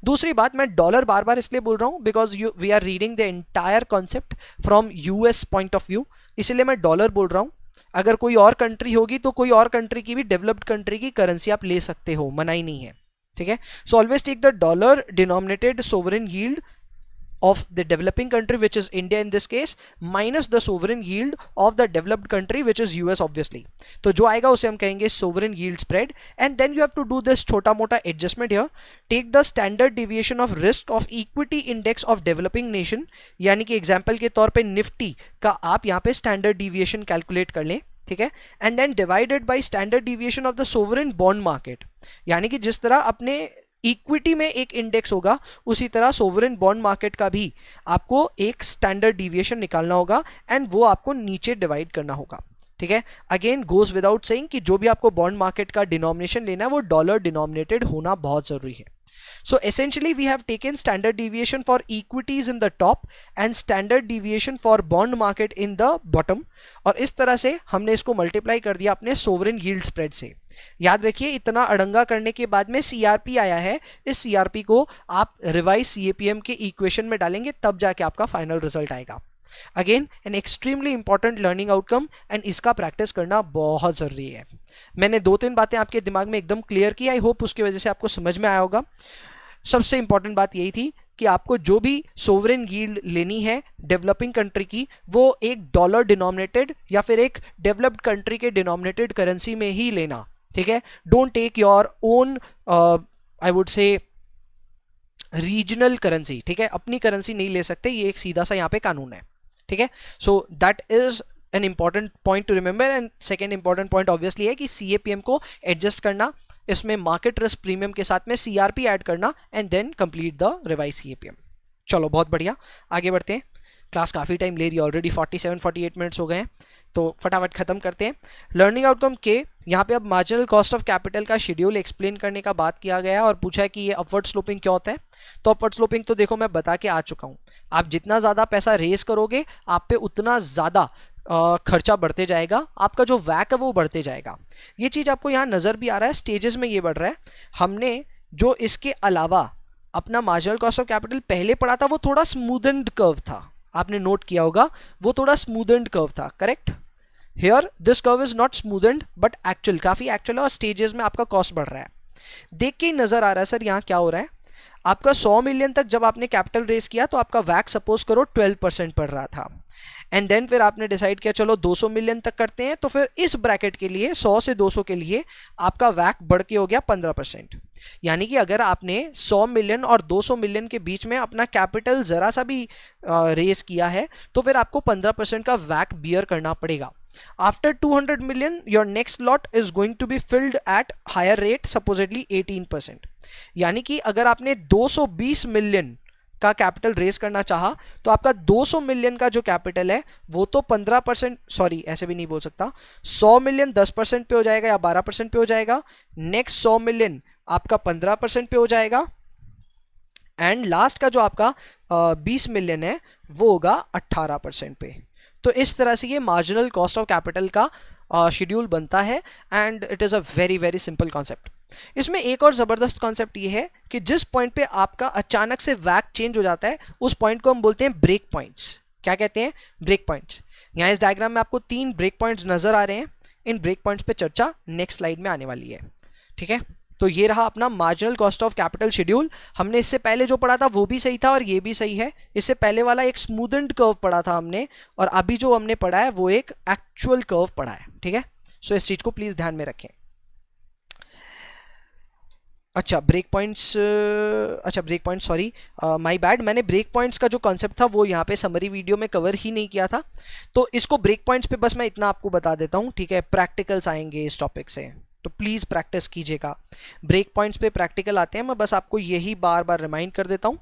दूसरी बात, मैं डॉलर बार बार इसलिए बोल रहा हूं because we are reading the entire concept from US point of view, इसलिए मैं डॉलर बोल रहा हूं। अगर कोई और कंट्री होगी तो कोई और कंट्री की भी, डेवलप्ड कंट्री की करेंसी आप ले सकते हो, मना ही नहीं है, ठीक है। So always take the dollar denominated sovereign yield of the developing country, which is India in this case, minus the sovereign yield of the developed country, which is US obviously. तो जो आएगा उसे हम कहेंगे sovereign yield spread, and then you have to do this छोटा मोटा adjustment here. Take the standard deviation of risk of equity index of developing nation, यानी कि example के तौर पे निफ्टी का आप यहाँ पे standard deviation calculate कर लें, ठीक है, and then divided by standard deviation of the sovereign bond market. यानी कि जिस तरह अपने इक्विटी में एक इंडेक्स होगा उसी तरह सोवरेन बॉन्ड मार्केट का भी आपको एक स्टैंडर्ड डिविएशन निकालना होगा एंड वो आपको नीचे डिवाइड करना होगा, ठीक है। अगेन गोज विदाउट सेइंग कि जो भी आपको बॉन्ड मार्केट का डिनोमिनेशन लेना है वो डॉलर डिनोमिनेटेड होना बहुत जरूरी है। So essentially we have taken standard deviation for equities in the top and standard deviation for bond market in the bottom, और इस तरह से हमने इसको मल्टीप्लाई कर दिया अपने सोवरेन यील्ड स्प्रेड से। याद रखिए इतना अड़ंगा करने के बाद में CRP आया है, इस CRP को आप रिवाइज CAPM के इक्वेशन में डालेंगे तब जाके आपका फाइनल रिजल्ट आएगा। Again an extremely important learning outcome and इसका प्रैक्टिस करना बहुत ज़रूरी है। मैंने 2-3 बातें आपके दिमाग में एकदम क्लियर की, आई होप उसकी वजह से आपको समझ में आया होगा। सबसे इंपॉर्टेंट बात यही थी कि आपको जो भी सोवरेन यील्ड लेनी है डेवलपिंग कंट्री की, वो एक डॉलर डिनोमिनेटेड या फिर एक डेवलप्ड कंट्री के डिनोमिनेटेड करेंसी में ही लेना, ठीक है। Don't take your own I would say regional currency, ठीक है, अपनी करेंसी नहीं ले सकते, ये एक सीधा सा यहाँ पे कानून है, ठीक है। So that is an important point two remember. And second important point obviously है कि CAPM को एडजस्ट करना, इसमें मार्केट रिस्क प्रीमियम के साथ में CRP ऐड करना and then complete the revise CAPM। चलो बहुत बढ़िया, आगे बढ़ते हैं। क्लास काफ़ी टाइम ले रही है, ऑलरेडी 47-48 मिनट्स हो गए हैं, तो फटाफट खत्म करते हैं। लर्निंग आउटकम के यहाँ पे अब मार्जिनल कॉस्ट ऑफ कैपिटल का शेड्यूल एक्सप्लेन करने का बात किया गया है और पूछा है कि ये अपवर्ड स्लोपिंग क्या होता है। तो अपवर्ड स्लोपिंग तो देखो मैं बता के आ चुका हूँ, आप जितना ज़्यादा पैसा रेज करोगे आप पे उतना ज़्यादा खर्चा बढ़ते जाएगा, आपका जो वैक है वो बढ़ते जाएगा। ये चीज़ आपको यहाँ नज़र भी आ रहा है, स्टेजेस में ये बढ़ रहा है। हमने जो इसके अलावा अपना मार्जिनल कॉस्ट ऑफ कैपिटल पहले पढ़ा था वो थोड़ा स्मूदन्ड कर्व था, आपने नोट किया होगा, वो थोड़ा स्मूदन्ड कर्व था, correct. Here this curve is not smoothened but actual, काफ़ी एक्चुअल है और स्टेजेस में आपका कॉस्ट बढ़ रहा है। देख के ही नज़र आ रहा है सर यहाँ क्या हो रहा है। आपका 100 मिलियन तक जब आपने कैपिटल रेज किया तो आपका वैक सपोज करो 12% पड़ रहा था, एंड देन फिर आपने डिसाइड किया चलो 200 मिलियन तक करते हैं, तो फिर इस ब्रैकेट के लिए 100 से 200 के लिए आपका वैक बढ़ के हो गया 15%। यानी कि अगर आपने 100 मिलियन और 200 मिलियन के बीच में अपना कैपिटल ज़रा सा भी रेज किया है तो फिर आपको 15% का वैक बियर करना पड़ेगा। After 200 million, your next lot is going to be filled at higher rate, supposedly 18%। यानी कि अगर आपने 220 मिलियन का कैपिटल रेस करना चाहा तो आपका 200 मिलियन का जो कैपिटल है वो तो 15%, सॉरी ऐसे भी नहीं बोल सकता, 100 मिलियन 10% पे हो जाएगा या 12% पे हो जाएगा, नेक्स्ट 100 मिलियन आपका 15% पे हो जाएगा, एंड लास्ट का जो आपका 20 मिलियन है वो होगा 18% पे। तो इस तरह से ये मार्जिनल कॉस्ट ऑफ कैपिटल का शेड्यूल बनता है and it is a very very simple concept. इसमें एक और ज़बरदस्त कॉन्सेप्ट ये है कि जिस पॉइंट पे आपका अचानक से वैक चेंज हो जाता है उस पॉइंट को हम बोलते हैं ब्रेक पॉइंट्स। क्या कहते हैं? Break points. यहाँ इस डायग्राम में आपको 3 ब्रेक पॉइंट्स नज़र आ रहे हैं, इन ब्रेक पॉइंट्स पे चर्चा नेक्स्ट स्लाइड में आने वाली है, ठीक है। तो ये रहा अपना marginal cost of capital schedule. हमने इससे पहले जो पढ़ा था वो भी सही था और ये भी सही है। इससे पहले वाला एक स्मूदन्ड कर्व पढ़ा था हमने, और अभी जो हमने पढ़ा है वो एक एक्चुअल कर्व पढ़ा है, ठीक है। सो इस चीज को प्लीज ध्यान में रखें। अच्छा break points, sorry my bad, मैंने ब्रेक पॉइंट्स का जो कॉन्सेप्ट था वो यहाँ पे समरी वीडियो में कवर ही नहीं किया था, तो इसको ब्रेक पॉइंट्स पे बस मैं इतना आपको बता देता हूँ, ठीक है। प्रैक्टिकल्स आएंगे इस टॉपिक से तो प्लीज़ प्रैक्टिस कीजिएगा। ब्रेक पॉइंट्स पे प्रैक्टिकल आते हैं, मैं बस आपको यही बार बार रिमाइंड कर देता हूँ।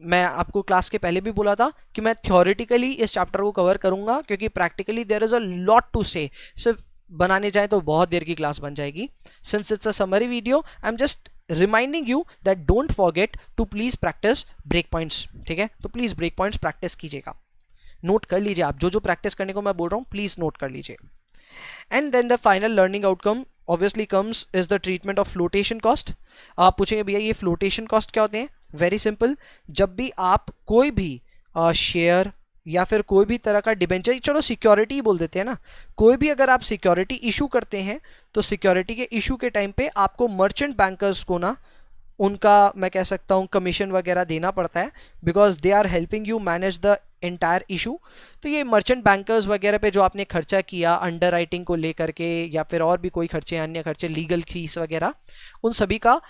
मैं आपको क्लास के पहले भी बोला था कि मैं थ्योरेटिकली इस चैप्टर को कवर करूँगा क्योंकि practically there is a lot to say. सिर्फ बनाने जाए तो बहुत देर की क्लास बन जाएगी। Since it's a summary video I am just reminding you that don't forget to please practice break points, ठीक है। तो प्लीज़ ब्रेक पॉइंट्स प्रैक्टिस कीजिएगा, नोट कर लीजिए आप, जो प्रैक्टिस करने को मैं बोल रहा हूँ प्लीज़ नोट कर लीजिए। And then the final learning outcome obviously comes is the treatment of flotation cost। आप पूछेंगे भैया ये flotation cost क्या होते हैं? वेरी सिंपल, जब भी आप कोई भी शेयर या फिर कोई भी तरह का डिबेंचर, चलो सिक्योरिटी ही बोल देते हैं ना, कोई भी अगर आप सिक्योरिटी इशू करते हैं तो सिक्योरिटी के इशू के टाइम पे आपको मर्चेंट बैंकर्स को ना उनका मैं कह सकता हूँ कमीशन वगैरह देना पड़ता है, because they are helping you manage the entire issue. तो ये मर्चेंट बैंकर्स वगैरह पे जो आपने खर्चा किया अंडर राइटिंग को लेकर के या फिर और भी कोई खर्चे, अन्य खर्चे, लीगल फीस वगैरह, उन सभी का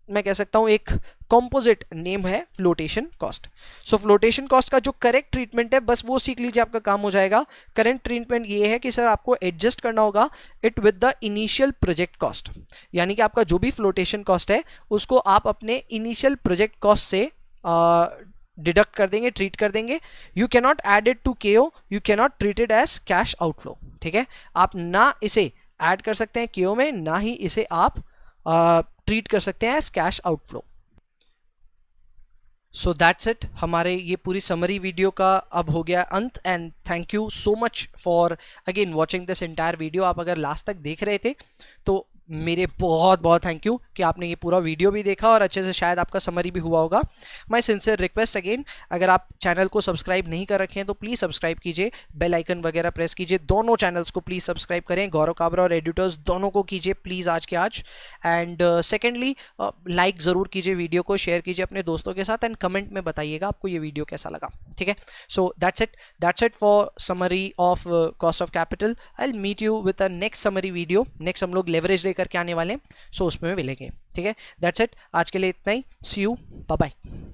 मैं कह सकता हूँ एक कॉम्पोजिट नेम है फ्लोटेशन कॉस्ट। सो फ्लोटेशन कॉस्ट का जो करेक्ट ट्रीटमेंट है बस वो सीख लीजिए, आपका काम हो जाएगा। करेक्ट ट्रीटमेंट ये है कि सर आपको एडजस्ट करना होगा it with the initial project cost, यानी कि आपका जो भी फ्लोटेशन कॉस्ट है उसको आप अपने इनिशियल प्रोजेक्ट कॉस्ट से डिडक्ट कर देंगे, ट्रीट कर देंगे। You cannot add it to KO, you cannot treat it as cash outflow, ठीक है। आप ना इसे ऐड कर सकते हैं केओ में, ना ही इसे आप ट्रीट कर सकते हैं as cash outflow. So that's it, हमारे ये पूरी समरी वीडियो का अब हो गया अंत। And thank you so much for again watching this entire video. आप अगर लास्ट तक देख रहे थे तो मेरे बहुत बहुत थैंक यू कि आपने ये पूरा वीडियो भी देखा और अच्छे से शायद आपका समरी भी हुआ होगा। माय सिंसियर रिक्वेस्ट अगेन, अगर आप चैनल को सब्सक्राइब नहीं कर रखे हैं तो प्लीज़ सब्सक्राइब कीजिए, बेल आइकन वगैरह प्रेस कीजिए, दोनों चैनल्स को प्लीज़ सब्सक्राइब करें, गौरव काबरा और एडिटर्स दोनों को कीजिए प्लीज़ आज के आज। एंड सेकेंडली लाइक ज़रूर कीजिए, वीडियो को शेयर कीजिए अपने दोस्तों के साथ एंड कमेंट में बताइएगा आपको ये वीडियो कैसा लगा। ठीक है, so that's it for summary of cost of capital. I will meet you with a next summary video. नेक्स्ट हम लोग लेवरेज लेकर के आने वाले हैं, सो उसमें मिलेंगे। ठीक है, दैट्स इट, आज के लिए इतना ही। सी यू, बाय बाय।